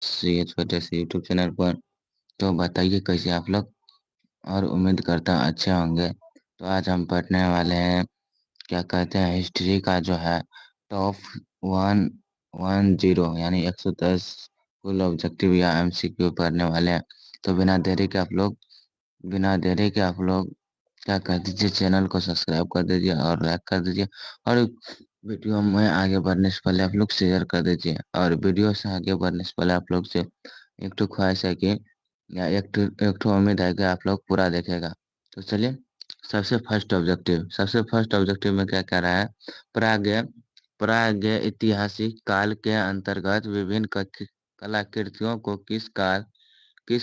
ये छोटे से यूट्यूब चैनल पर। तो बताइए कैसे आप लोग, और उम्मीद करता हूँ अच्छे होंगे। तो आज हम पढ़ने वाले हैं, क्या कहते हैं, हिस्ट्री का जो है टॉप 110 यानी 110 फुल ऑब्जेक्टिव या एमसीक्यू पढ़ने वाले हैं। तो बिना देरी के आप लोग क्या कर दीजिए, चैनल को सब्सक्राइब कर दीजिए और लाइक कर दीजिए। और वीडियो में आगे बढ़ने से पहले आप लोग शेयर कर दीजिए। और वीडियो से आगे बढ़ने से पहले आप लोग से एक तो ख्वाहिश है कि, या एक तो उम्मीद है कि आप लोग पूरा देखेगा। तो चलिए, सबसे फर्स्ट ऑब्जेक्टिव में क्या कह रहा है। प्राग्ञ प्राग्ञ ऐतिहासिक काल के अंतर्गत विभिन्न कलाकृतियों को किस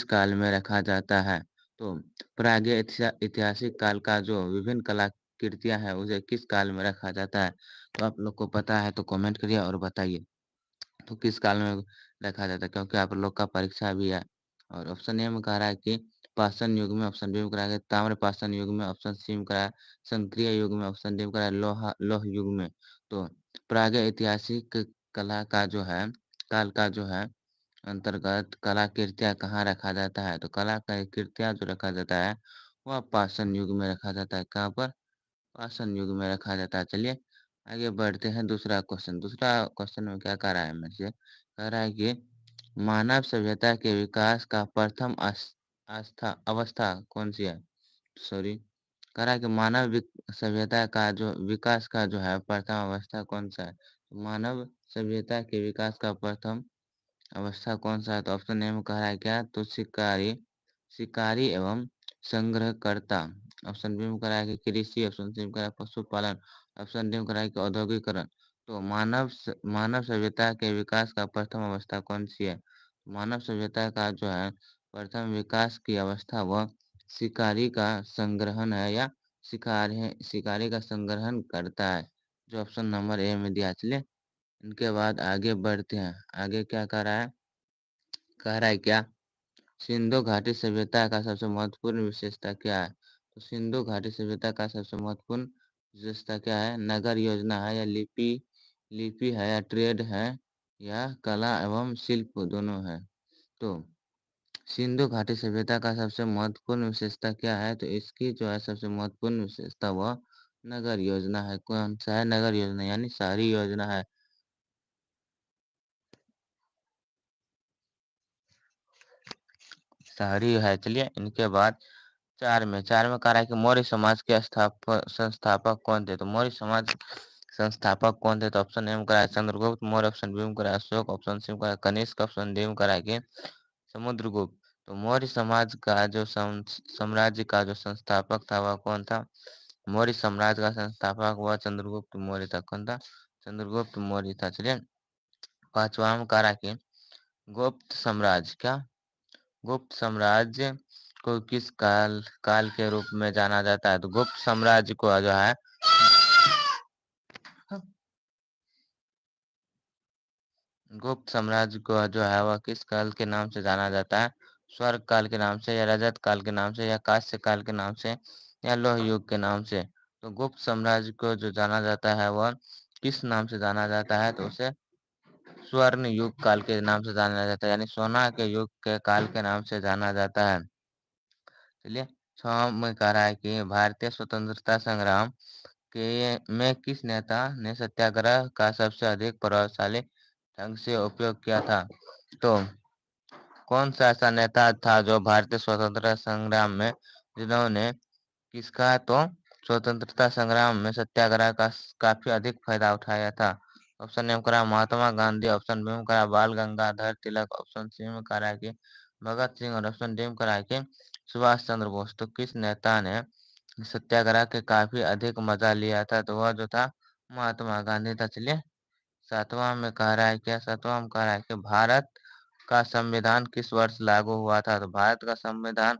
काल में रखा जाता है। तो प्राग्ञ ऐतिहासिक काल का जो विभिन्न कलाकृतियां हैं उसे किस काल में रखा जाता है। तो आप लोग को पता है तो कमेंट करिए और बताइए, तो किस काल में रखा जाता है, क्योंकि आप लोग का परीक्षा भी है। और ऑप्शन ए में कह रहा है कि पाषाण युग में, ऑप्शन बी में कह रहा है ताम्र पाषाण युग में, ऑप्शन सी में कह रहा है संक्रिय युग में, ऑप्शन डी में कह रहा है लौह युग में। तो प्राग ऐतिहासिक कला का जो है काल का जो है अंतर्गत कलाकृतियां कहाँ रखा जाता है। तो कलाकृतियां जो रखा जाता है वह पाषाण युग में रखा जाता है। कहाँ पर? पाषाण युग में रखा जाता है। चलिए आगे बढ़ते हैं। दूसरा क्वेश्चन में क्या कह रहा है मुझसे, कह रहा है कि मानव सभ्यता के विकास का प्रथम आस्था अवस्था कौन सी है। सॉरी, कह रहा है कि सभ्यता का जो विकास का जो है प्रथम अवस्था कौन सा है। तो मानव सभ्यता के विकास का प्रथम अवस्था कौन सा है। तो ऑप्शन ए में कह रहा है क्या, तो शिकारी शिकारी एवं संग्रहकर्ता, ऑप्शन बी में कह रहा है कि कृषि, ऑप्शन सी में कह रहा है पशुपालन, ऑप्शन डी में कह रहा है कि औद्योगिकरण। तो मानव सभ्यता के विकास का प्रथम अवस्था कौन सी है। मानव सभ्यता का जो है प्रथम विकास की अवस्था वह शिकारी का संग्रहण है, या शिकारी का संग्रहण करता है, जो ऑप्शन नंबर ए में दिया। चलिए इनके बाद आगे बढ़ते हैं। आगे क्या कह रहा है, कह रहा है क्या, सिंधु घाटी सभ्यता का सबसे महत्वपूर्ण विशेषता क्या है। तो सिंधु घाटी सभ्यता का सबसे महत्वपूर्ण विशेषता क्या है। नगर योजना है, या लिपि है, या ट्रेड है, या कला एवं शिल्प दोनों है। तो सिंधु घाटी सभ्यता का सबसे महत्वपूर्ण विशेषता क्या है। तो इसकी जो है सबसे महत्वपूर्ण विशेषता वह नगर योजना है। कौन सा है? नगर योजना यानी शहरी योजना है। शहरी है। चलिए इनके बाद चार में कह रहा है कि मौर्य समाज के संस्थापक कौन थे। तो मौर्य समाज संस्थापक कौन थे। तो ऑप्शन ए में कह रहा है चंद्रगुप्त मौर्य, ऑप्शन बी में कह रहा है अशोक, ऑप्शन सी में कह रहा है कनिष्क, ऑप्शन डी में कह रहा है कि समुद्रगुप्त। तो मौर्य समाज का जो साम्राज्य का जो संस्थापक था वह कौन था। मौर्य साम्राज्य का संस्थापक वह चंद्रगुप्त मौर्य था। कौन था? चंद्रगुप्त मौर्य था। चलिए पांचवा में कह रहा है कि गुप्त साम्राज्य क्या, गुप्त साम्राज्य को किस काल के रूप में जाना जाता है। तो गुप्त साम्राज्य को जो है गुप्त साम्राज्य को जो है वह किस काल के नाम से जाना जाता है। स्वर्ग काल के नाम से, या रजत काल के नाम से, या कांस्य काल के नाम से, या लौह युग के नाम से। तो गुप्त साम्राज्य को जो जाना जाता है वह किस नाम से जाना जाता है। तो उसे स्वर्ण युग काल के नाम से जाना जाता है, यानी सोना के युग के काल के नाम से जाना जाता है। चलिए 6 में कह रहा है कि भारतीय स्वतंत्रता संग्राम के में किस नेता ने सत्याग्रह का सबसे अधिक प्रभावशाली ढंग से उपयोग किया था। तो कौन सा ऐसा नेता था जो भारतीय स्वतंत्रता संग्राम में, जिन्होंने किसका, तो स्वतंत्रता संग्राम में सत्याग्रह का काफी अधिक फायदा उठाया था। ऑप्शन ए में करा महात्मा गांधी, ऑप्शन बी में करा बाल गंगाधर तिलक, ऑप्शन सी में करा कि भगत सिंह, और ऑप्शन डी में करा कि सुभाष चंद्र बोस। तो किस नेता ने सत्याग्रह के काफी अधिक मजा लिया था। तो वह जो था महात्मा गांधी था। चलिए सातवां में कह रहा है कि भारत का संविधान किस वर्ष लागू हुआ था। तो भारत का संविधान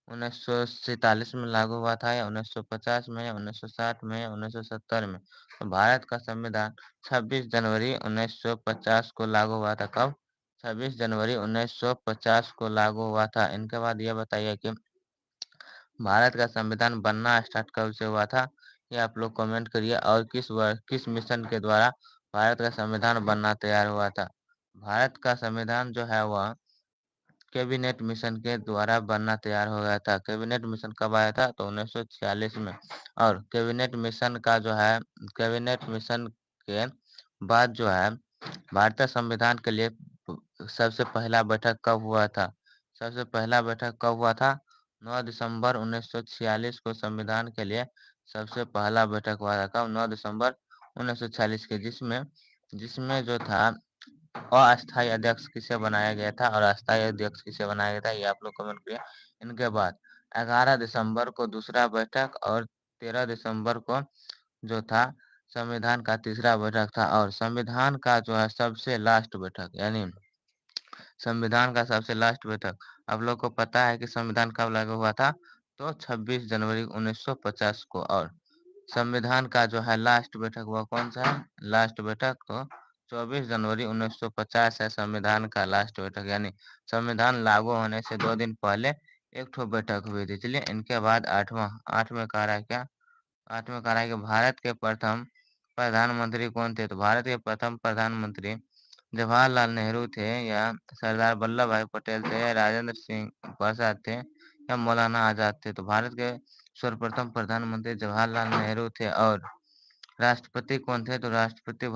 1947 में लागू हुआ था, या 1950 में, या 1960 में, या 1970 में। तो भारत का संविधान 26 जनवरी 1950 को लागू हुआ था। कब? 26 जनवरी 1950 को लागू हुआ था। इनके बाद ये बताइए कि भारत का संविधान बनना स्टार्ट कब से हुआ था। ये आप लोग कमेंट करिए। और किस मिशन के द्वारा भारत का संविधान बनना तैयार हुआ था। भारत का संविधान जो है वह कैबिनेट मिशन के द्वारा बनना तैयार हो गया था। कैबिनेट मिशन कब आया था? तो 1946 में। और कैबिनेट मिशन के बाद जो है भारतीय संविधान के लिए सबसे पहला बैठक कब हुआ था? सबसे पहला बैठक कब हुआ था? 9 दिसंबर 1946 को संविधान के लिए सबसे पहला बैठक हुआ था। कब? 9 दिसंबर 1946 के, जिसमें जिसमें जो था अस्थायी अध्यक्ष किसे बनाया गया था और अस्थायी अध्यक्ष किसे बनाया गया था, ये आप लोग कमेंट करिए। इनके बाद 11 दिसंबर को दूसरा बैठक और 13 दिसंबर को जो था संविधान का तीसरा बैठक था। और संविधान का जो है सबसे लास्ट बैठक, यानी संविधान का सबसे लास्ट बैठक, आप लोग को पता है कि संविधान कब लागू हुआ था? तो 26 जनवरी 1950 को। और संविधान का जो है लास्ट बैठक वह कौन सा है? लास्ट बैठक तो 24 जनवरी 1950 है संविधान का लास्ट बैठक, यानी संविधान लागू होने से 2 दिन पहले एक ठो बैठक हुई थी। चलिए, इनके बाद आठवां आठवें कह रहा है क्या? आठवें कह रहा है कि भारत के प्रथम प्रधानमंत्री कौन थे? तो भारत के प्रथम प्रधानमंत्री जवाहरलाल नेहरू थे, या सरदार वल्लभ भाई पटेल थे, या राजेंद्र सिंह प्रसाद थे, या मौलाना आजाद थे? तो भारत के सर्वप्रथम प्रधानमंत्री जवाहरलाल नेहरू थे। और राष्ट्रपति कौन थे? तो राष्ट्रपति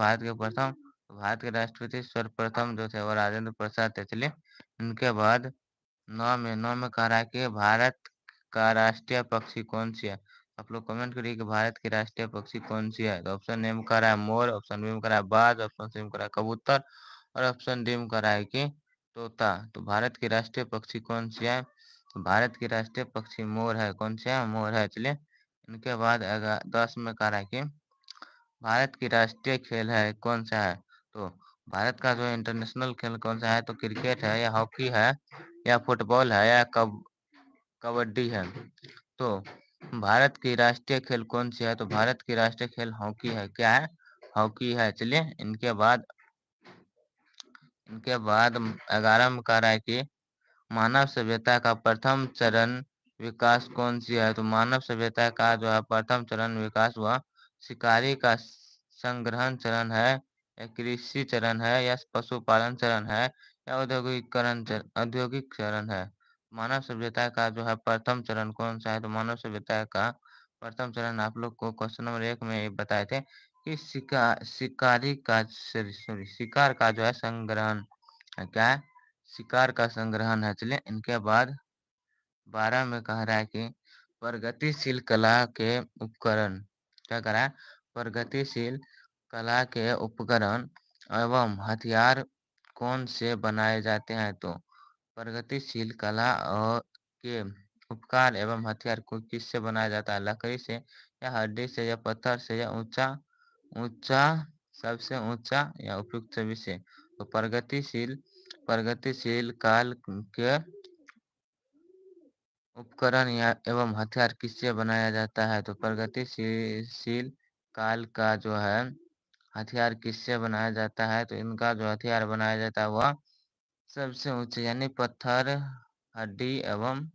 भारत के राष्ट्रपति सर्वप्रथम जो थे वो राजेंद्र प्रसाद थे। चलिए, इनके बाद नौ में कह रहा है कि भारत का राष्ट्रीय पक्षी कौन सी है? आप लोग कमेंट करिए कि भारत की राष्ट्रीय पक्षी कौन सी है। तो ऑप्शन ए में कह रहा है मोर, ऑप्शन बी में कह रहा है बाज, ऑप्शन सी में कह रहा है कबूतर, और ऑप्शन डी में कह रहा है कि तोता। तो भारत की राष्ट्रीय पक्षी कौन सी है? तो भारत की राष्ट्रीय पक्षी मोर है। कौन सी है? मोर है। चलिए, इनके बाद 10 में कह रहा है कि भारत की राष्ट्रीय खेल है कौन सा है? तो भारत का जो इंटरनेशनल खेल कौन सा है? तो क्रिकेट है, या हॉकी है, या फुटबॉल है, या कबड्डी है? तो भारत की राष्ट्रीय खेल कौन सी है? तो भारत की राष्ट्रीय खेल हॉकी है। क्या है? हॉकी है। चलिए, इनके बाद 11 में कह रहा है कि मानव सभ्यता का प्रथम चरण विकास कौन सी है? तो मानव सभ्यता का जो है प्रथम चरण विकास हुआ शिकारी का संग्रहण चरण है, या कृषि चरण है, या पशुपालन चरण है, या औद्योगिक चरण है? मानव सभ्यता का जो है प्रथम चरण कौन सा है? तो मानव सभ्यता का प्रथम चरण आप लोग को क्वेश्चन नंबर 1 में ये बताए थे कि शिकार का जो है संग्रहण है। क्या है? शिकार का संग्रहण है। चलिए, इनके बाद 12 में कह रहा है कि प्रगतिशील कला के उपकरण, क्या कह रहा है? प्रगतिशील कला के उपकरण एवं हथियार कौन से बनाए जाते हैं? तो प्रगतिशील कला और के उपकरण एवं हथियार को किससे बनाया जाता है? लकड़ी से, या हड्डी से, या पत्थर से, या ऊंचा ऊंचा सबसे ऊंचा या उपयुक्त सभी से? तो प्रगतिशील काल के उपकरण या एवं हथियार किससे बनाया जाता है? तो प्रगतिशील काल का जो है हथियार किससे बनाया जाता है? तो इनका जो हथियार बनाया जाता है वह सबसे ऊंचे, यानी पत्थर, हड्डी एवं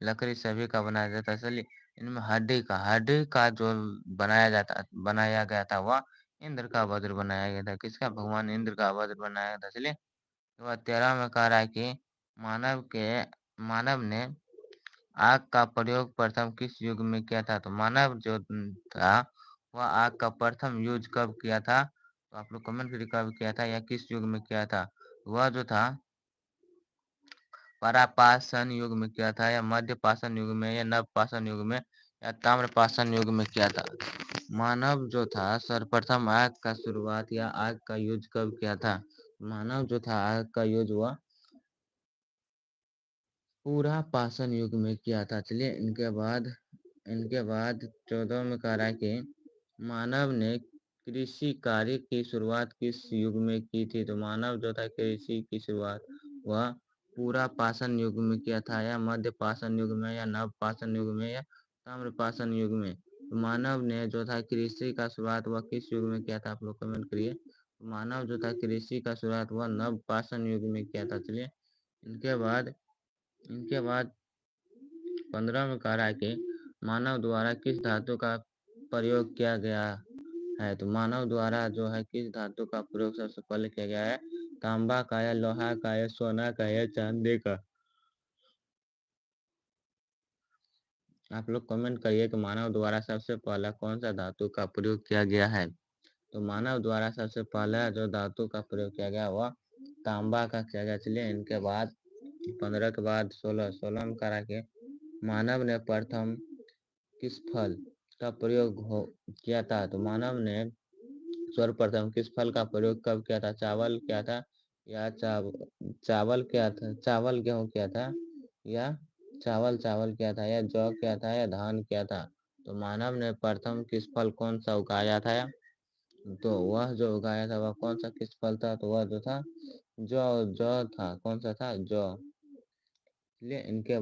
लकड़ी सभी का बनाया जाता है। चलिए, इनमें हड्डी का जो बनाया गया था वह इंद्र का वज्र बनाया गया था। किसका? भगवान इंद्र का वज्र बनाया गया था। चलिए, तो वह 13 में कह रहा है कि मानव ने आग का प्रयोग प्रथम किस युग में किया था? तो मानव जो था वह आग का प्रथम यूज कब किया था? तो आप लोग कमेंट करिए कब किया था, या किस युग में किया था? वह जो था परापाषाण युग में किया था, या मध्य पाषाण युग में, या नव पाषाण युग में, या ताम्र पाषाण युग में किया था? मानव जो था सर्वप्रथम आग का शुरुआत या आग का यूज कब किया था? मानव जो था आग का यूज हुआ पूरा पाषाण युग में किया था। चलिए, इनके बाद 14 में कह रहा है कि मानव ने कृषि कार्य की शुरुआत किस युग में की थी? तो मानव जो था कृषि की शुरुआत वह पूरा पाषाण युग में किया था, या मध्य पाषाण युग में, या नव पाषाण युग में, या ताम्र पाषाण युग में? तो मानव ने जो था कृषि का शुरुआत वह किस युग में किया था? आप लोग कमेंट करिए। मानव जो था कृषि का शुरुआत वह नव पाषाण युग में किया था। चलिए, इनके बाद इनके बाद 15 में कह रहा है कि मानव द्वारा किस धातु का प्रयोग किया गया है? तो मानव द्वारा जो है किस धातु का प्रयोग सबसे पहले किया गया है? तांबा का या लोहा का या सोना का या चांदी का? आप लोग कमेंट करिए कि मानव द्वारा सबसे पहला कौन सा धातु का प्रयोग किया गया है। तो मानव द्वारा सबसे पहला जो धातु का प्रयोग किया गया वह तांबा का किया गया। चलिए इनके बाद 15 के बाद 16 में करा के मानव ने प्रथम किस फल का प्रयोग किया था। तो मानव ने सर्वप्रथम किस फल का प्रयोग कब किया था? चावल किया था या चावल किया था, चावल गेहूं किया था, या चावल किया था, या जौ किया था, या धान किया था। तो मानव ने प्रथम किस फल कौन सा उगाया था? तो वह जो उगाया था वह कौन सा किस फल था? तो वह जो था जौ, जौ था। कौन सा था? जौ। इसलिए इनके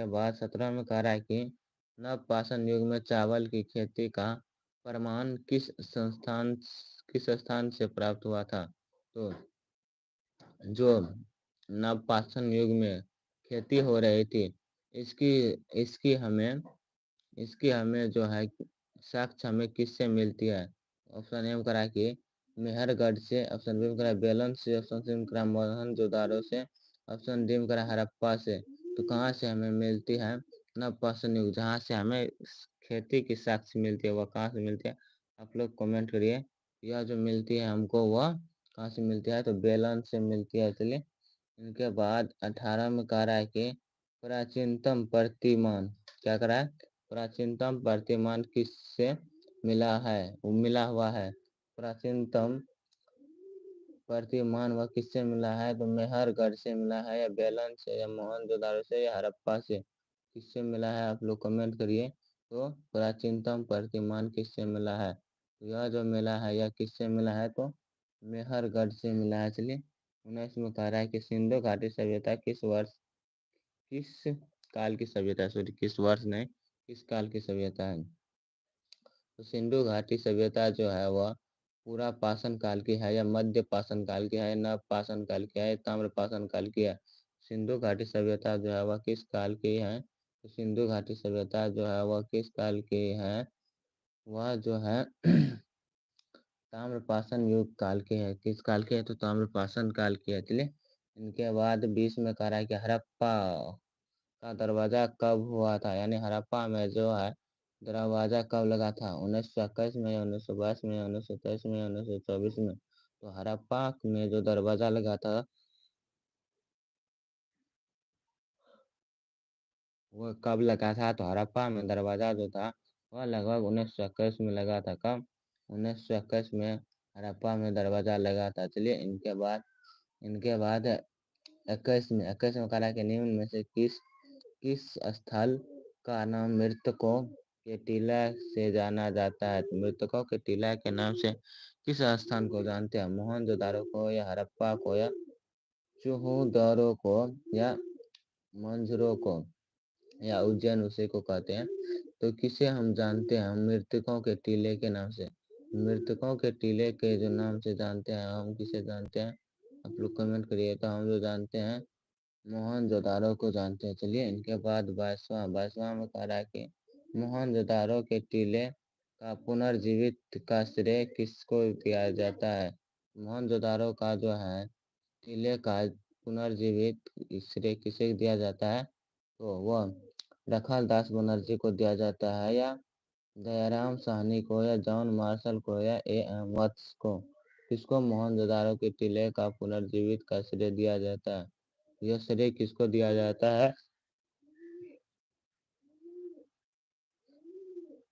बाद 17 में कह रहा है कि नवपाषाण युग में चावल की खेती का प्रमाण किस स्थान से प्राप्त हुआ था? तो जो नवपाषाण युग में खेती हो रही थी इसकी इसकी हमें इसकी हमें जो है साक्ष्य हमें किससे मिलती है? ऑप्शन ए में करा कि मेहरगढ़ से, ऑप्शन बी में करा बेलन से, ऑप्शन सी में करा मोहनजोदारो से, ऑप्शन डी में करा हड़प्पा से। तो कहाँ से हमें मिलती है नवपाषाण युग? जहाँ से हमें खेती की साक्ष्य मिलती है वह कहाँ से मिलती है? आप लोग कमेंट करिए। यह जो मिलती है हमको वह कहाँ से मिलती है? तो बेलन से मिलती है। चलिए इनके बाद 18 में कह रहा है कि प्राचीनतम प्रतिमान, क्या करा है? प्राचीनतम प्रतिमान किससे मिला है? वो मिला हुआ है। प्राचीनतम प्रतिमान वह किससे मिला है? तो मेहरगढ़ से मिला है, या बेलन से, या मोहनजोदारो से, या हड़प्पा से? किससे मिला है? आप लोग कमेंट करिए। तो प्राचीनतम प्रतिमान किससे मिला है? तो यह जो मिला है यह किससे मिला है? तो मेहरगढ़ से मिला है। चलिए 19 में कह रहा है कि सिंधु घाटी सभ्यता किस काल की सभ्यता है? सॉरी, किस वर्ष नहीं, किस काल की सभ्यता है? तो सिंधु घाटी सभ्यता जो है वह पूरा पाषाण काल की है, या मध्य पाषाण काल की है, नव पाषाण काल की है, ताम्र पाषाण काल की है? सिंधु घाटी सभ्यता जो है वह किस काल की है? तो सिंधु घाटी सभ्यता जो है वह किस काल की है? वह जो है ताम्रपाषाण युग काल के है। किस काल के है? तो ताम्रपाषाण काल की है। चलिए इनके बाद 20 में कह रहा है कि हड़प्पा का दरवाजा कब हुआ था? यानी हड़प्पा में जो है दरवाजा कब लगा था? 1921 में, 1922 में, 1923 में, 1924 में? तो हड़प्पा में जो दरवाजा लगा था वह कब लगा था? तो हड़प्पा में दरवाजा जो था वह लगभग 1921 में लगा था। कब? 1921 में हड़प्पा में दरवाजा लगा था। चलिए इनके बाद 21 में कहा कि निम्न में से किस स्थल का नाम मृतकों के टीला से जाना जाता है? तो मृतकों के टीला के नाम से किस स्थान को जानते हैं? मोहनजोदारो को, या हड़प्पा को, या चूहूदरो को, या मंझरो को, या उज्जैन उसी को कहते हैं? तो किसे हम जानते हैं मृतकों के टीले के नाम से? मृतकों के टीले के जो नाम से जानते हैं हम किसे जानते हैं? आप लोग कमेंट करिए। तो हम जो जानते हैं मोहनजोदारो को जानते हैं। चलिए इनके बाद 22वां में कह रहा है कि मोहनजोदारो के टीले का पुनर्जीवित का श्रेय किसको दिया जाता है? मोहनजोदारो का जो है टीले का पुनर्जीवित श्रेय किसे दिया जाता है? तो वह रखल दास बनर्जी को दिया जाता है, या दयाराम साहनी को, या जॉन मार्शल को, या A.M. वत्स को? किसको मोहनजोदारो के टीले का पुनर्जीवित का श्रेय दिया जाता है? यह श्रेय किसको दिया जाता है?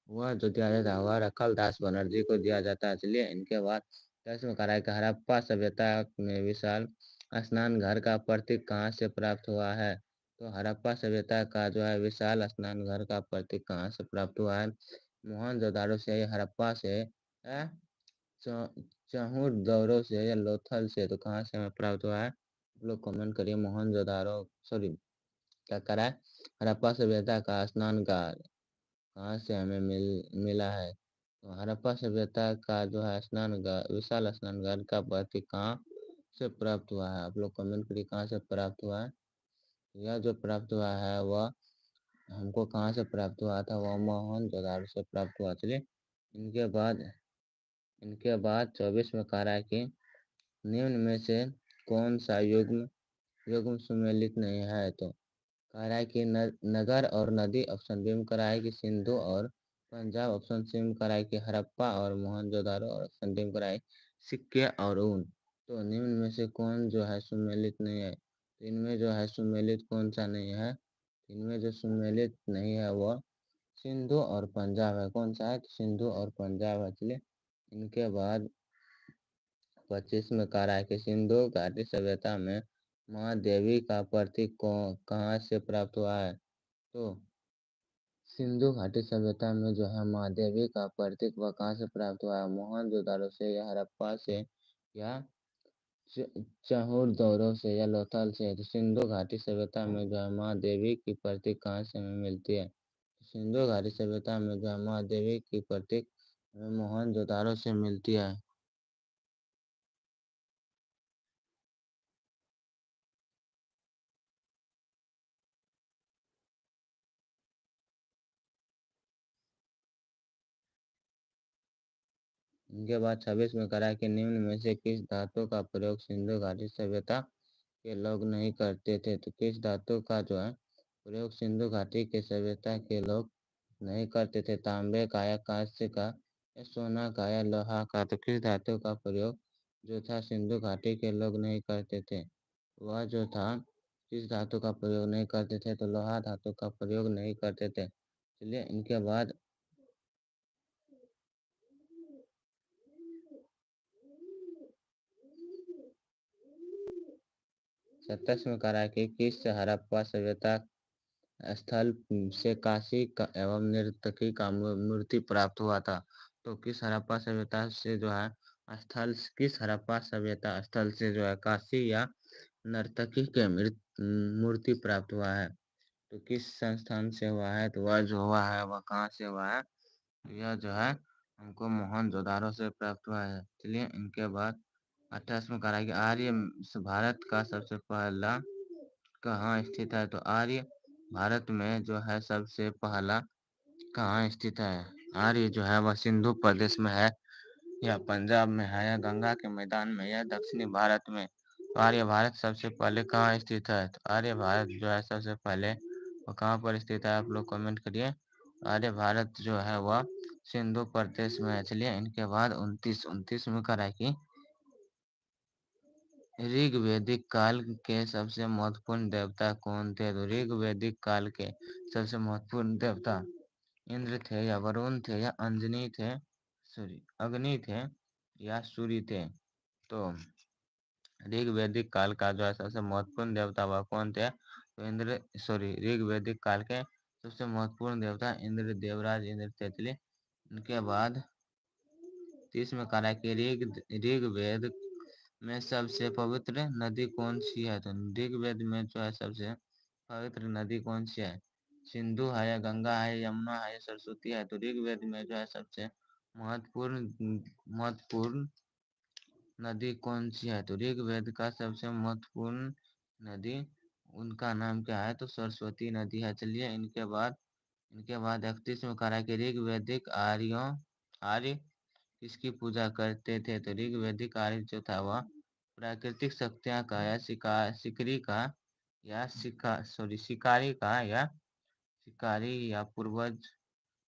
वह जो दिया जाता है वह रखल दास बनर्जी को दिया जाता है। चलिए इनके बाद 10 में कहा है कि हड़प्पा सभ्यता में विशाल स्नान घर का प्रतीक कहाँ से प्राप्त हुआ है? तो हड़प्पा सभ्यता का जो है विशाल स्नान घर का प्रतीक कहाँ से प्राप्त हुआ है? मोहनजोदारो से, या हड़प्पा से, या चहूर से, या लोथल से? तो कहाँ से हमें प्राप्त हुआ है? आप लोग कमेंट करिए। मोहनजोदारो, सॉरी, क्या करा है? हड़प्पा सभ्यता का स्नानगार कहाँ से हमें मिला है? तो हड़प्पा सभ्यता का जो है स्नानगार, विशाल स्नानगार का प्रतीक कहाँ से प्राप्त हुआ है? आप लोग कमेंट करिए कहाँ से प्राप्त हुआ है? यह जो प्राप्त हुआ है वह हमको कहाँ से प्राप्त हुआ था? वह मोहनजोदारो से प्राप्त हुआ। चलिए इनके बाद 24 में कह रहा है कि निम्न में से कौन सा युग्म युग्म सुमेलित नहीं है? तो कह रहा है कि नगर और नदी, ऑप्शन बी में कह रहा है कि सिंधु और पंजाब, ऑप्शन सी में कह रहा है कि हड़प्पा और मोहनजोदारो, और ऑप्शन डी में कह रहा है सिक्के और ऊन। तो निम्न में से कौन जो है सुमेलित नहीं है? तो इनमें जो है सुमेलित कौन सा नहीं है? इनमें जो सुमेलित नहीं है वह सिंधु और पंजाब है। कौन सा है? तो सिंधु और पंजाब है। चलिए इनके बाद 25 में कह रहा है कि सिंधु घाटी सभ्यता में महादेवी का प्रतीक कहाँ से प्राप्त हुआ है? तो सिंधु घाटी सभ्यता में जो है महादेवी का प्रतीक वह कहाँ से प्राप्त हुआ है? मोहनजोदारो से, या हड़प्पा से, या चहुर से, या लोथल से? तो सिंधु घाटी सभ्यता में जो है महादेवी की प्रतीक कहाँ से हमें मिलती है? सिंधु घाटी सभ्यता में जो है महादेवी की प्रतीक हमें मोहनजोदारो से मिलती है। इनके बाद 26 में करा कि निम्न में से किस धातु का प्रयोग सिंधु घाटी सभ्यता के लोग नहीं करते थे? तो किस धातु का जो है प्रयोग सिंधु घाटी के सभ्यता के लोग नहीं करते थे? तांबे का, या कांस्य का, या सोना का, या लोहा का? तो किस धातु का प्रयोग जो था सिंधु घाटी के लोग नहीं करते थे? वह जो था किस धातु का प्रयोग नहीं करते थे? तो लोहा धातु का प्रयोग नहीं करते थे। चलिए इनके बाद 27 में करा कि किस हड़प्पा सभ्यता स्थल से काशी का एवं नर्तकी का मूर्ति प्राप्त हुआ था? तो किस हड़प्पा सभ्यता से जो है स्थल किस हड़प्पा सभ्यता स्थल से जो है काशी या नर्तकी के मूर्ति प्राप्त हुआ है? तो किस संस्थान से हुआ है? तो वह जो हुआ है वह कहाँ से हुआ है? यह जो है हमको मोहनजोदारो से प्राप्त हुआ है। चलिए इनके बाद 28 में कहा है कि आर्य भारत का सबसे पहला कहाँ स्थित है? तो आर्य भारत में जो है सबसे पहला कहाँ स्थित है? आर्य जो है वह सिंधु प्रदेश में है, या पंजाब में है, या गंगा के मैदान में, या दक्षिणी भारत में? तो आर्य भारत सबसे पहले कहाँ स्थित है? तो आर्य भारत जो है सबसे पहले वो कहाँ पर स्थित है? आप लोग कमेंट करिए। आर्य भारत जो है वह सिंधु प्रदेश में है। चलिए इनके बाद 29 में करा कि ऋग वैदिक काल के सबसे महत्वपूर्ण देवता कौन थे? तो ऋग वैदिक काल के सबसे महत्वपूर्ण देवता इंद्र थे, या वरुण थे, या अंजनी थे, सॉरी अग्नि थे, या सूर्य थे? तो ऋग वैदिक काल का जो है सबसे महत्वपूर्ण देवता वह कौन थे? तो इंद्र, सॉरी ऋग वैदिक काल के सबसे महत्वपूर्ण देवता इंद्र, देवराज इंद्र थे। चलिए इनके बाद 30 में कहा है कि ऋग्वेद में सबसे पवित्र नदी कौन सी है? तो ऋग्वेद में जो है सबसे पवित्र नदी कौन सी है? सिंधु है, या गंगा है, यमुना है, या सरस्वती है? तो ऋग्वेद में जो है सबसे महत्वपूर्ण महत्वपूर्ण नदी कौन सी है? तो ऋग्वेद का सबसे महत्वपूर्ण नदी, उनका नाम क्या है? तो सरस्वती नदी है। चलिए इनके बाद 31 में कहा है कि ऋग्वेदिक आर्य किसकी पूजा करते थे? तो ऋग्वेदिक आर्य जो था वह प्राकृतिक शक्तियाँ का, या शिकारी का, या शिकारी का, या शिकारी, या पूर्वज,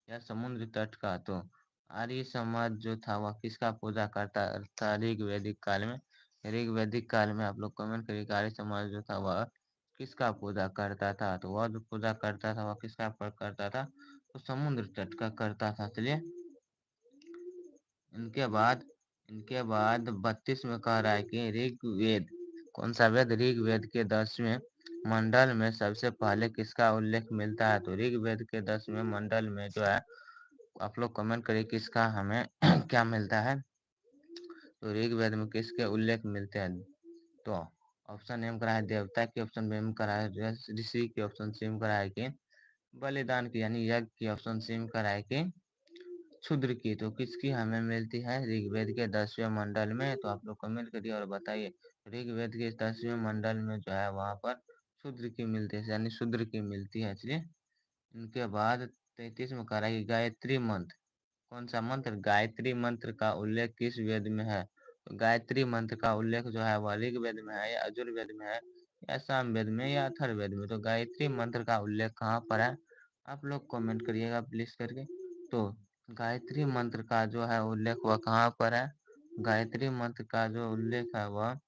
या समुद्र तट का? तो आर्य समाज जो था वह किसका पूजा करता था ऋग्वेदिक काल में? ऋग्वेदिक काल में आप लोग कमेंट करिए कि आर्य समाज जो था वह किसका पूजा करता था? तो वह जो पूजा करता था वह किसका करता था? तो समुद्र तट का करता था। चलिए इनके बाद 32 में कह रहा है कि ऋग्वेद, कौन सा वेद? ऋग्वेद के 10वें मंडल में सबसे पहले किसका उल्लेख मिलता है? तो ऋग्वेद के 10वें मंडल में जो है आप लोग कमेंट करिए किसका हमें क्या मिलता है? तो ऋग्वेद में किसके उल्लेख मिलते हैं? तो ऑप्शन एम करा है देवता की, ऑप्शन बी में करा है ऋषि की, ऑप्शन सी में करा है कि बलिदान की यानी यज्ञ की, ऑप्शन सी में करा है कि क्षुद्र की? तो किसकी हमें मिलती है ऋग्वेद के 10वें मंडल में? तो आप लोग कमेंट करिए और बताइए। ऋग्वेद के 10वें मंडल में जो है वहां पर शूद्र की मिलती है, यानी शूद्र की मिलती है। चलिए इनके बाद 33 में कह रहा है कि गायत्री मंत्र, कौन सा मंत्र? गायत्री मंत्र का उल्लेख किस वेद में है? तो गायत्री मंत्र का उल्लेख जो है वह ऋग्वेद में है या यजुर्वेद में है या सामवेद में या अथर्ववेद में। तो गायत्री मंत्र का उल्लेख कहाँ पर है, आप लोग कमेंट करिएगा प्लीज करके। तो गायत्री मंत्र का जो है उल्लेख वह कहाँ पर है, गायत्री मंत्र का जो उल्लेख है वह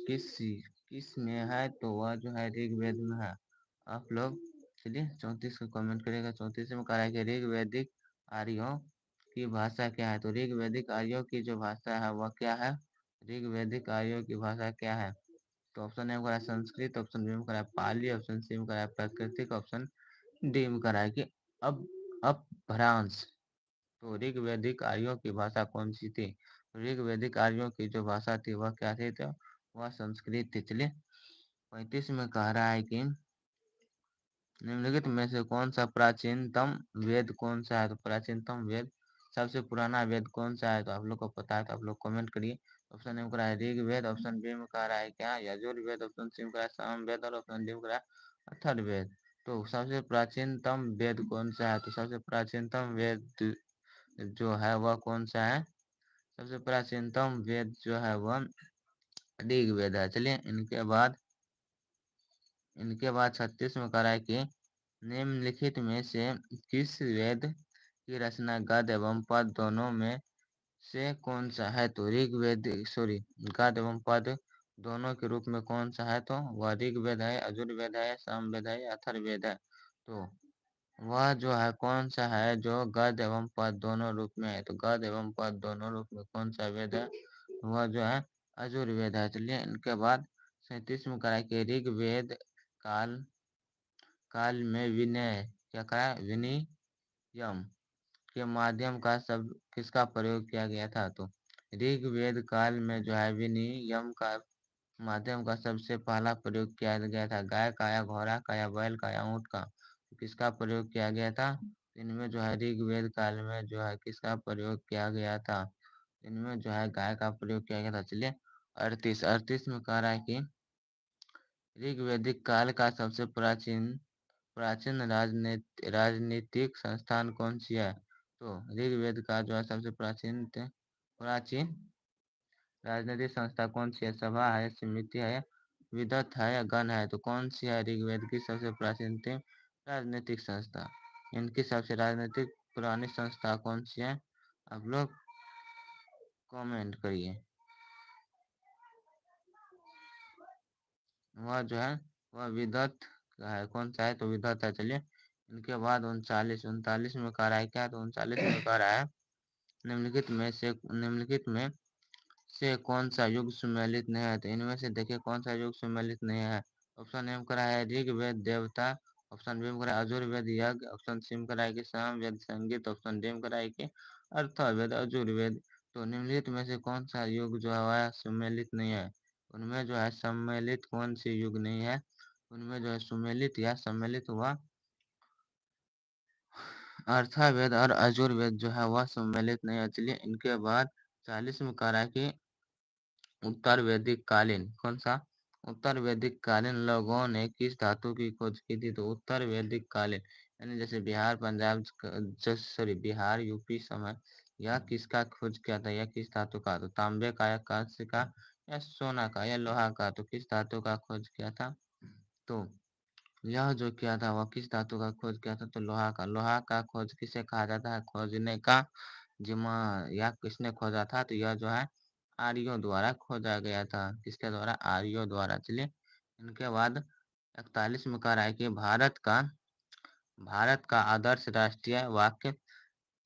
किस किस में है, तो वह जो है ऋग्वेद में है। आप लोग चलिए 34 को कमेंट करेगा। 34 में कह रहा है कि ऋग्वेदिक आर्यों की भाषा क्या है, तो ऋग्वेदिक आर्यों की जो भाषा है वह क्या है, ऋग्वेदिक आर्यों की भाषा क्या है। तो ऑप्शन ए में करा है संस्कृत, ऑप्शन बी में करा है पाली, ऑप्शन सी में करा है प्राकृतिक, ऑप्शन डी में करा है कि अब अपभ्रंश। तो ऋग्वेदिक आर्यों की भाषा कौन सी थी, ऋग्वेदिक आर्यों की जो भाषा थी वह क्या थी, तो वह संस्कृत थी। चलिए 35 में कह रहा है कि निम्नलिखित में से कौन सा प्राचीनतम वेद कौन सा है, तो प्राचीनतम वेद सबसे पुराना वेद कौन सा है, तो आप लोग को पता है तो आप लोग कमेंट करिए। ऑप्शन ए में कह रहा है ऋग्वेद, ऑप्शन बी में कह रहा है क्या यजुर्वेद, ऑप्शन सी में कह रहा है सामवेद और ऑप्शन डी में कह रहा है अथर्ववेद। तो सबसे प्राचीनतम वेद कौन सा है, तो सबसे प्राचीनतम वेद जो है वह कौन सा है, सबसे प्राचीनतम वेद जो है वह ऋग्वेद है। चलिए इनके बाद 36 में कह रहा है कि निम्नलिखित में से किस वेद की रचना गद्य एवं पद दोनों में से कौन सा है, तो ऋग्वेद गद्य एवं पद दोनों के रूप में कौन सा है, तो वह ऋग्वेद है, यजुर्वेद है, सामवेद है या अथर्ववेद है। तो वह जो है कौन सा है जो गद्य एवं पद दोनों रूप में है, तो गद्य एवं पद दोनों रूप में कौन सा वेद है, वह जो है यजुर्वेद है। चलिए इनके बाद 37 में करा कि ऋग्वेद काल काल में विनय क्या करा, विनियम के माध्यम का सब किसका प्रयोग किया गया था, तो ऋग्वेद काल में जो है विनियम का माध्यम का सबसे पहला प्रयोग किया गया था गाय का या घोड़ा का या बैल का या ऊंट का, तो किसका प्रयोग किया गया था, इनमें जो है ऋग्वेद काल में जो है किसका प्रयोग किया गया था, इनमें जो है गाय का प्रयोग किया गया था। चलिए 38 में कह रहा है कि ऋग्वैदिक काल का सबसे प्राचीन प्राचीन राजनीतिक संस्थान कौन सी है, तो ऋग्वेद का जो है सबसे प्राचीन राजनीतिक संस्था कौन सी है, सभा है, समिति है, विदत है या गण है, तो कौन सी है ऋग्वेद की सबसे प्राचीन राजनीतिक संस्था, इनकी सबसे राजनीतिक पुरानी संस्था कौन सी है, आप लोग कमेंट करिए। वह जो है वह विदत का है, कौन सा है, तो विदत है। चलिए इनके बाद 39 में कह रहा है क्या, तो 39 में कह रहा है निम्नलिखित में से कौन सा युग सुमेलित नहीं है, तो इनमें से देखिए कौन सा युग सुमेलित नहीं है। ऑप्शन ए में करा है ऋग्वेद देवता, ऑप्शन बी में करा है यजुर्वेद यज्ञ, ऑप्शन सी में करा है कि सामवेद संगीत, ऑप्शन डी में करा है कि अर्थवेद यजुर्वेद। तो निम्नलिखित में से कौन सा युग जो है वह सुमेलित नहीं है, उनमें जो है सम्मिलित कौन सी युग नहीं है, उनमें जो है सुमेलित या सम्मिलित हुआ अर्थवेद और यजुर्वेद जो है वह सम्मिलित नहीं है। चलिए इनके बाद 40 में कह रहा है कि उत्तर वैदिक कालीन कौन सा, उत्तर वैदिक कालीन लोगों ने किस धातु की खोज की थी, तो उत्तर वैदिक कालीन यानी जैसे बिहार पंजाब बिहार यूपी समय यह किसका खोज किया था, यह किस धातु का, तो तांबे का या कांस्य का या सोना का या लोहा का, तो किस धातु का खोज किया था, तो यह जो किया था वह किस धातु का खोज किया था, तो लोहा का। लोहा का खोज किसे कहा जाता है, खोजने का जिमा या किसने खोजा था, तो यह जो है आर्यों द्वारा खोजा गया था, किसके द्वारा, आर्यों द्वारा। चलिए इनके बाद 41 में कह रहा है कि भारत का आदर्श राष्ट्रीय वाक्य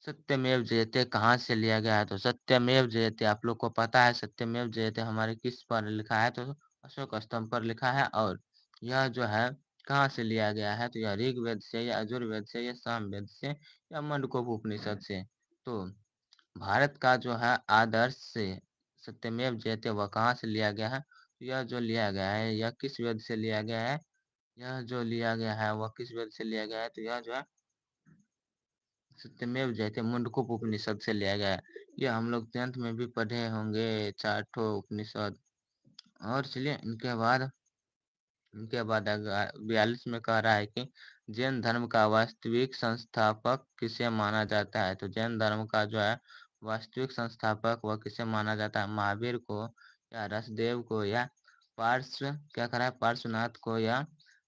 सत्यमेव जयते कहाँ से लिया गया है, तो सत्यमेव जयते आप लोग को पता है सत्यमेव जयते हमारे किस पर लिखा है, तो अशोक स्तंभ पर लिखा है। और यह जो है कहाँ से लिया गया है, तो यह ऋग्वेद से या यजुर्वेद से या सामवेद से या मंडकोप उपनिषद से। तो भारत का जो है आदर्श से सत्यमेव जयते वह कहाँ से लिया गया है, तो यह जो लिया गया है यह किस वेद से लिया गया है, यह जो लिया गया है वह किस वेद से लिया गया है, तो यह जो है सत्यमेव जयते मुंडकोप उपनिषद से लिया गया है। ये हम लोग 10th में भी पढ़े होंगे, 4 ठो उपनिषद। और चलिए इनके बाद 42 में कह रहा है कि जैन धर्म का वास्तविक संस्थापक किसे माना जाता है, तो जैन धर्म का जो है वास्तविक संस्थापक वह किसे माना जाता है? महावीर को या रसदेव को या पार्श्वनाथ को या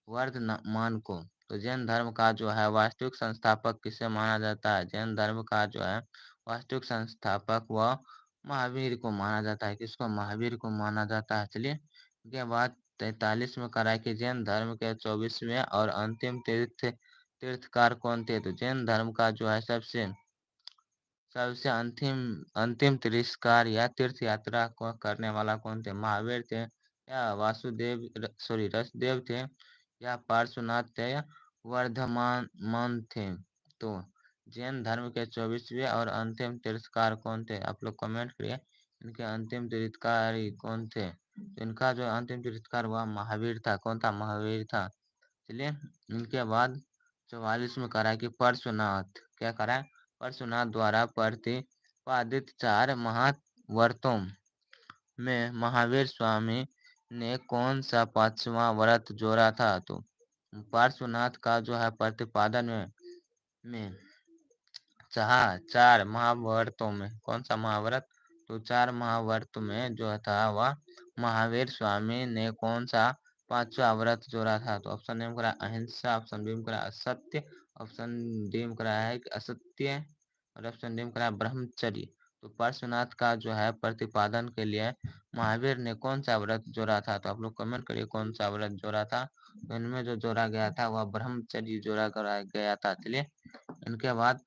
वर्धमान को? तो जैन धर्म का जो है वास्तविक संस्थापक किसे माना जाता है? जैन धर्म का जो है वास्तविक संस्थापक वह महावीर को माना जाता है। किसको? महावीर को माना जाता है। चलिए इसके बाद 43 में करा है कि जैन धर्म के 24वें और अंतिम तीर्थकार कौन थे? तो जैन धर्म का जो है सबसे सबसे अंतिम अंतिम तिरस्कार या तीर्थ यात्रा को करने वाला कौन थे? महावीर थे या रसदेव थे या पार्श्वनाथ थे या वर्धमान मन थे? तो जैन धर्म के 24वें और अंतिम तीर्थकार कौन थे? आप लोग कमेंट करिए इनके अंतिम तीर्थकार कौन थे? तो इनका जो अंतिम तीर्थकार हुआ महावीर था। कौन था? महावीर था। चलिए इनके बाद 44 में करा है कि पार्श्वनाथ क्या करा है? पार्श्वनाथ द्वारा प्रतिपादित 4 महाव्रतों में महावीर स्वामी ने कौन सा 5वां व्रत जोड़ा था? तो पार्श्वनाथ का जो है प्रतिपादन में चार महाव्रतों में कौन सा महाव्रत? तो 4 महाव्रत में जो था वह महावीर स्वामी ने कौन सा 5वां व्रत जोड़ा था? तो ऑप्शन ए में करा अहिंसा, ऑप्शन बी में करा असत्य, ऑप्शन डी में करा है असत्य और ऑप्शन डी में करा ब्रह्मचर्य। तो पार्श्वनाथ का जो है प्रतिपादन के लिए महावीर ने कौन सा व्रत जोड़ा था? तो आप लोग कमेंट करिए कौन सा व्रत जोड़ा था। तो इनमें जो जोड़ा गया था वह ब्रह्मचर्य जोड़ा गया था। चलिए इनके बाद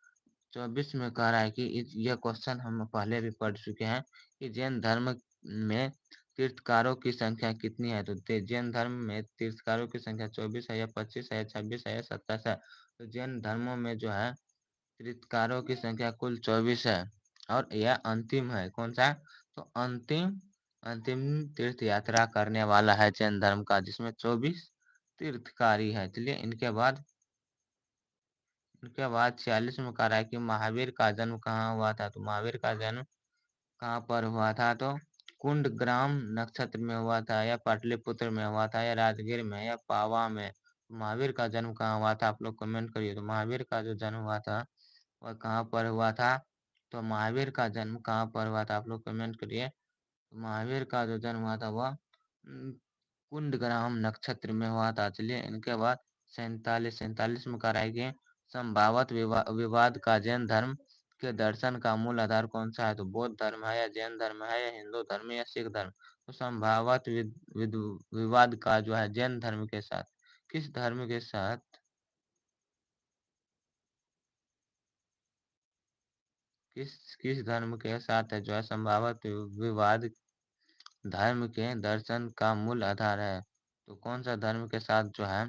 24 में कह रहा है कि यह क्वेश्चन हम पहले भी पढ़ चुके हैं कि जैन धर्म में तीर्थकारों की संख्या कितनी है? तो जैन धर्म में तीर्थकारों की संख्या 24 है या 25 है या 26 है या 27 है? तो जैन धर्मों में जो है तीर्थकारों की संख्या कुल 24 है और यह अंतिम है। कौन सा? तो अंतिम अंतिम तीर्थ यात्रा करने वाला है जैन धर्म का, जिसमें 24 तीर्थकारी है। चलिए इनके बाद 46 में कह रहा है कि महावीर का जन्म कहाँ हुआ था? तो महावीर का जन्म कहाँ पर हुआ था? तो कुंडग्राम नक्षत्र में हुआ था या पाटलिपुत्र में हुआ था या राजगीर में या पावा में? महावीर का जन्म कहाँ हुआ था? आप लोग कमेंट करिए। तो महावीर का जो जन्म हुआ था वह कहाँ पर हुआ था? तो महावीर का जन्म कहाँ पर हुआ था? आप लोग कमेंट करिए। तो महावीर का जो जन्म हुआ था वह कुंडग्राम नक्षत्र में हुआ था। चलिए इनके बाद 47 में कह रहा है कि संभावत विवाद का जैन धर्म के दर्शन का मूल आधार कौन सा है? तो बौद्ध धर्म है या जैन धर्म है या हिंदू धर्म या सिख धर्म? तो संभावत विवाद का जो है जैन धर्म के साथ किस धर्म के साथ किस किस धर्म के साथ है जो है संभावत विवाद धर्म के दर्शन का मूल आधार है? तो कौन सा धर्म के साथ जो है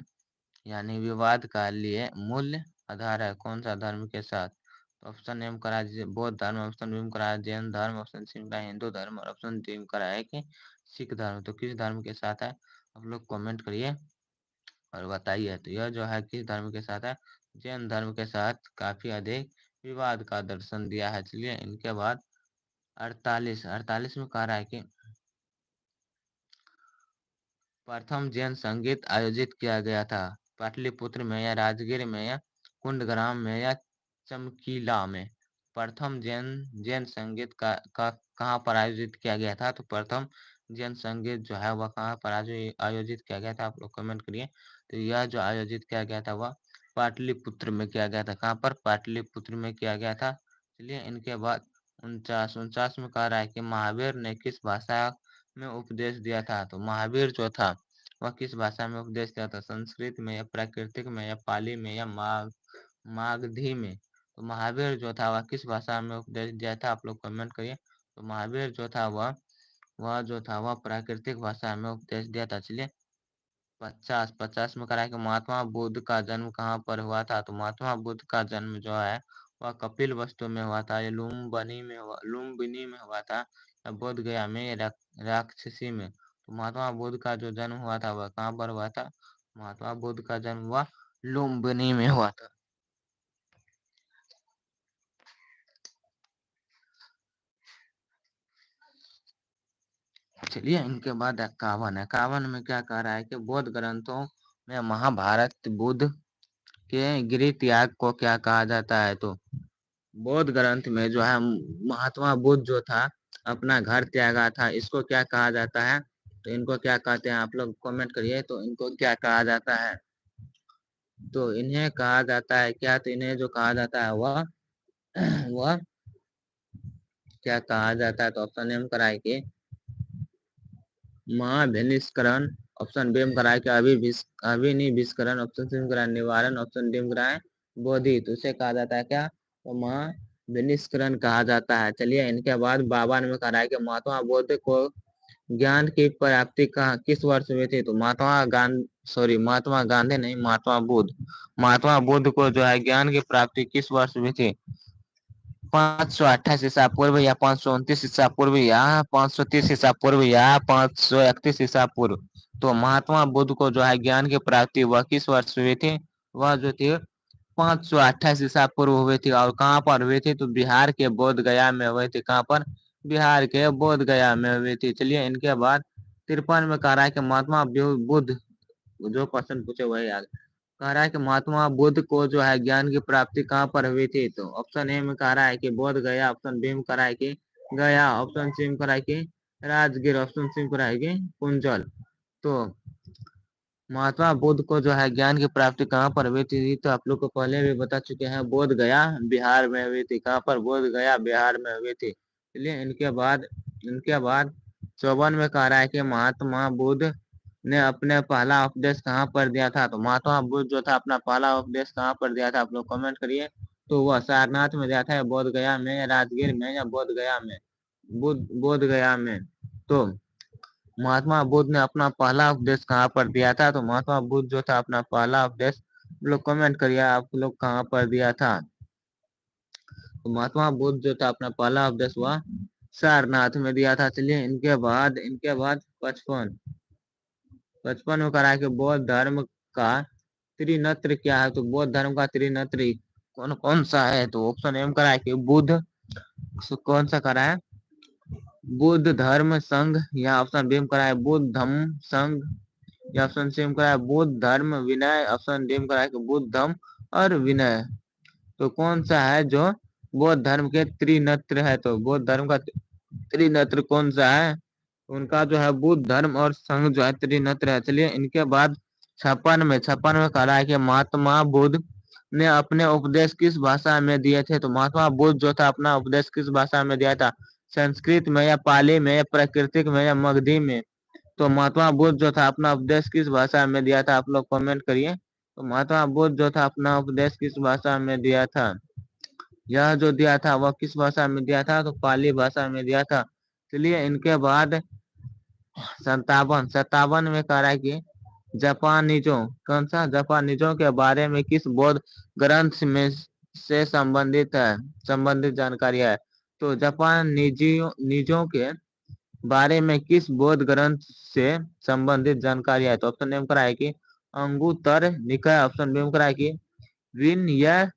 यानी विवाद का लिए मूल्य आधार है? कौन सा धर्म के साथ? तो ऑप्शन ए में करा बौद्ध धर्म, ऑप्शन बी में करा जैन धर्म, ऑप्शन सी में करा हिंदू धर्म और ऑप्शन डी में करा है कि सिख धर्म। तो किस धर्म के साथ है? आप लोग कमेंट करिए और बताइए। तो यह जो है किस धर्म के साथ है? जैन धर्म के साथ काफी अधिक विवाद का दर्शन दिया है। चलिए इनके बाद 48 में कह रहा है कि प्रथम जैन संगीत आयोजित किया गया था पाटलिपुत्र में या राजगीर में या कुंडग्राम में या चमकीला में? प्रथम जैन जैन संगीत का कहाँ पर आयोजित किया गया था? तो प्रथम जैन संगीत जो है वह कहाँ पर आयोजित किया गया था? आप लोग कमेंट करिए। तो यह जो आयोजित किया गया था वह पाटलिपुत्र में किया गया था। कहाँ पर? पाटलिपुत्र में किया गया था। चलिए इनके बाद 49 में कह रहा है कि महावीर ने किस भाषा में उपदेश दिया था? तो महावीर जो था वह किस भाषा में उपदेश दिया था? संस्कृत में या प्राकृतिक में या पाली में या मागधी में? तो महावीर जो था वह किस भाषा में उपदेश दिया था? आप लोग कमेंट करिए। तो महावीर जो था वह प्राकृतिक भाषा में उपदेश दिया था। चलिए 50 में करा है कि महात्मा बुद्ध का जन्म कहाँ पर हुआ था? तो महात्मा बुद्ध का जन्म जो है वह कपिल वस्तु में हुआ था या लुम्बिनी में हुआ था या बोध गया में या राक्षसी में? तो महात्मा बुद्ध का जो जन्म हुआ था वह कहाँ पर हुआ था? महात्मा बुद्ध का जन्म हुआ लुम्बिनी में हुआ था। चलिए इनके बाद 51 में क्या कह रहा है कि बौद्ध ग्रंथों में महाभारत बुद्ध के गृह त्याग को क्या कहा जाता है? तो बौद्ध ग्रंथ में जो है महात्मा बुद्ध जो था अपना घर त्यागा था, इसको क्या कहा जाता है? तो इनको क्या कहते हैं? आप लोग कमेंट करिए, तो इनको क्या कहा जाता है? तो इन्हें कहा जाता है क्या? तो इन्हें जो कहा जाता है वह वह क्या कहा जाता है? तो ऑप्शन एम कराए कि महाभिनिष्करण, ऑप्शन बी में कराए कि अभिनिविष्करण, ऑप्शन सी में कराए निवारण, ऑप्शन डी में कराए बोधि। तो उसे कहा जाता है क्या? तो महाभिनिष्करण कहा जाता है। चलिए, इनके बाद 52 में कराए कि महात्मा बुद्ध को ज्ञान की प्राप्ति कहाँ किस वर्ष हुई थी? तो महात्मा गांधी नहीं, महात्मा बुद्ध को जो है ज्ञान की प्राप्ति किस वर्ष हुई थी? 528 ईसा पूर्व या 529 ईसा पूर्व या 530 ईसा पूर्व या 531 ईसा पूर्व। तो महात्मा बुद्ध को जो है ज्ञान की प्राप्ति वह किस वर्ष हुई थी? वह जो थी 528 ईसा पूर्व हुई थी। और कहाँ पर हुई थी? तो बिहार के बोध गया में हुई थी। कहाँ पर? बिहार के बोध गया में हुई थी। चलिए, इनके बाद 53 में कह रहा है कि महात्मा बुद्ध, जो क्वेश्चन पूछे वही आ गया। कह रहा है कि महात्मा बुद्ध को जो है ज्ञान की प्राप्ति कहाँ पर हुई थी? तो ऑप्शन ए में कह रहा है कि बोध गया, ऑप्शन बी में कह रहा है कि गया, ऑप्शन सी में कह रहा है कि राजगीर, ऑप्शन सी में कह रहा है कि कुंजल। तो महात्मा बुद्ध को जो है ज्ञान की प्राप्ति कहाँ पर हुई थी? तो आप लोग को पहले भी बता चुके हैं, बोध गया बिहार में हुई थी। कहाँ पर? बोध गया बिहार में हुई थी। चलिए, इनके बाद 54 में कह रहा है कि महात्मा बुद्ध ने अपने पहला उपदेश कहाँ पर दिया था? तो महात्मा बुद्ध जो था अपना पहला उपदेश कहाँ पर दिया था? आप लोग कमेंट करिए। तो वह सारनाथ में दिया था, बोध गया में, राजगीर में, या बोध गया में? बोध गया में। तो महात्मा बुद्ध ने अपना पहला उपदेश कहाँ पर दिया था? तो महात्मा बुद्ध जो था अपना पहला उपदेश, लोग कमेंट करिए आप लोग कहाँ पर दिया था? तो महात्मा बुद्ध जो था अपना पहला उपदेश वह सारनाथ में दिया था। चलिए, इनके बाद 55 में करा कि बौद्ध धर्म का त्रिनेत्र क्या है? तो बौद्ध धर्म का त्रिनेत्र कौन कौन सा है? तो ऑप्शन एम करा है कि बुद्ध, कौन सा करा है? बुद्ध धर्म संघ, या ऑप्शन बी में करा है बुद्ध धम्म संघ, या ऑप्शन सी में करा है बुद्ध धर्म विनय, ऑप्शन डी में करा है कि बुद्ध धम्म और विनय। तो कौन सा है जो बौद्ध धर्म के त्रिनेत्र है? तो बौद्ध धर्म का त्रिनेत्र कौन सा है? उनका जो है बुद्ध धर्म और संघ जो है त्रिनेत्र है। चलिए, इनके बाद 56 में कह रहा है कि महात्मा बुद्ध ने अपने उपदेश किस भाषा में दिए थे? तो महात्मा बुद्ध जो था अपना उपदेश किस भाषा में दिया था? संस्कृत में, या पाली में, या प्राकृतिक में, या मगधी में? तो महात्मा बुद्ध जो था अपना उपदेश किस भाषा में दिया था? आप लोग कमेंट करिए। तो महात्मा बुद्ध जो था अपना उपदेश किस भाषा में दिया था? यह जो दिया था वह किस भाषा में दिया था? तो पाली भाषा में दिया था। चलिए, इनके बाद 57 में कह रहा है कि जापानीजों, कौन सा? जापानीजों के बारे में किस बौद्ध ग्रंथ में से संबंधित जानकारी है? तो जापानीजों के बारे में किस बौद्ध ग्रंथ से संबंधित जानकारी है? तो ऑप्शन एम करा है कि अंगुत्तर निकाय, ऑप्शन बी में करा है कि विनय,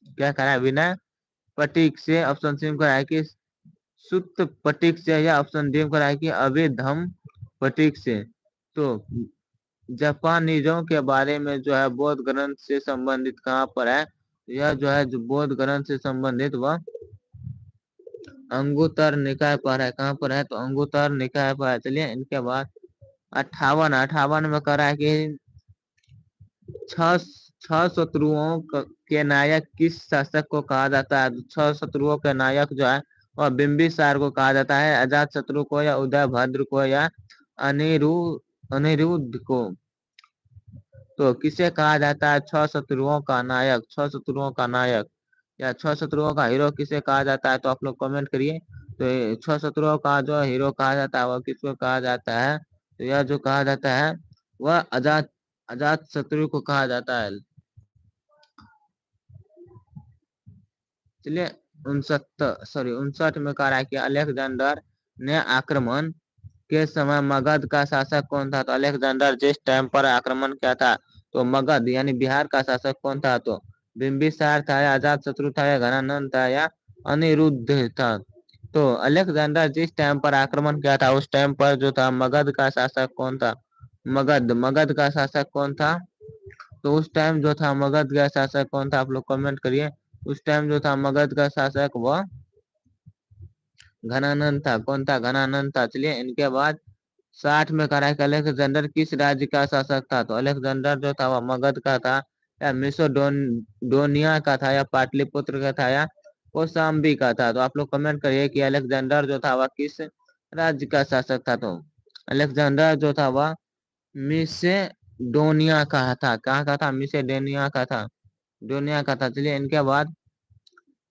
क्या करा है? विनय पटिक से, ऑप्शन सी में करा है कि सुत्त पटिक से, या ऑप्शन डी में करा है कि अभिधम पटिक से। तो जापानीजों के बारे में जो है बौद्ध ग्रंथ से संबंधित कहाँ पर है? यह जो है जो बौद्ध ग्रंथ से संबंधित वह अंगुत्तर निकाय पर है। कहाँ पर है? तो अंगुत्तर निकाय पर है। चलिए, इनके बाद 58 में कह रहा है कि छह छह शत्रुओं के नायक किस शासक को कहा जाता है? 6 शत्रुओं के नायक जो है वह बिंबिसार को कहा जाता है, अजात शत्रु को, या उदयभद्र को, या अनिरुद्ध को? तो किसे कहा जाता है 6 शत्रुओं का नायक? 6 शत्रुओं का नायक या 6 शत्रुओं का हीरो किसे कहा जाता है? तो आप लोग कमेंट करिए। तो 6 शत्रुओं का जो हीरो कहा जाता है वह किसको कहा जाता है? तो यह जो कहा जाता है वह अजात शत्रु को कहा जाता है। चलिए, 59 में कह रहा है कि अलेक्जेंडर ने आक्रमण के समय मगध का शासक कौन था? तो अलेक्जेंडर जिस टाइम पर आक्रमण किया था तो मगध यानी बिहार का शासक कौन था? तो बिंबिसार था, या अजात शत्रु था, या घनानंद था, या अनिरुद्ध था? तो अलेक्जेंडर जिस टाइम पर आक्रमण किया था उस टाइम पर जो था मगध का शासक कौन था? मगध का शासक कौन था? तो उस टाइम जो था मगध का शासक कौन था? आप लोग कमेंट करिए। उस टाइम जो था मगध का शासक वह घनानंद था। कौन था? घनानंद था। चलिए इनके बाद 60 में करा है कि अलेक्जेंडर किस राज्य का शासक था? तो अलेक्जेंडर जो था वह मगध का था, या मिसोडोनिया का था, या पाटलिपुत्र का था, या कौशाम्बी का था। तो आप लोग कमेंट करिए कि अलेक्जेंडर जो था वह किस राज्य का शासक था। तो अलेक्जेंडर जो था वह मिसेडोनिया का था। कहाँ का था? मिसेडोनिया का था, डोनिया का था। चलिए इनके बाद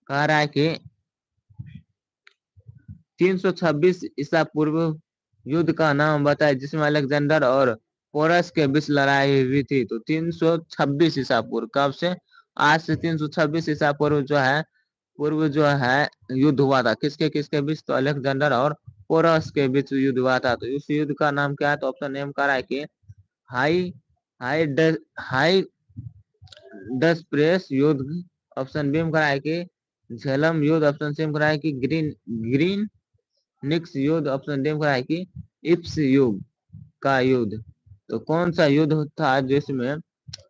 कह रहा है कि 326 ईसा पूर्व युद्ध का नाम बताए जिसमें अलेक्जेंडर और पोरस के बीच लड़ाई हुई थी। तो 326 ईसा पूर्व, कब से? आज से 326 ईसा पूर्व जो है युद्ध हुआ था। किसके किसके बीच? तो अलेक्जेंडर और पोरस के बीच युद्ध हुआ था। तो इस युद्ध का नाम क्या है? तो ऑप्शन नेम करा है कि हाई हाई हाई डस प्रेस युद्ध। ऑप्शन बी में करा है कि झेलम युद्ध। ऑप्शन सी में करा है कि ग्रीन ग्रीन निक्स युद्ध। ऑप्शन डी में करा है कि इप्स युग का युद्ध। तो कौन सा युद्ध था जिसमें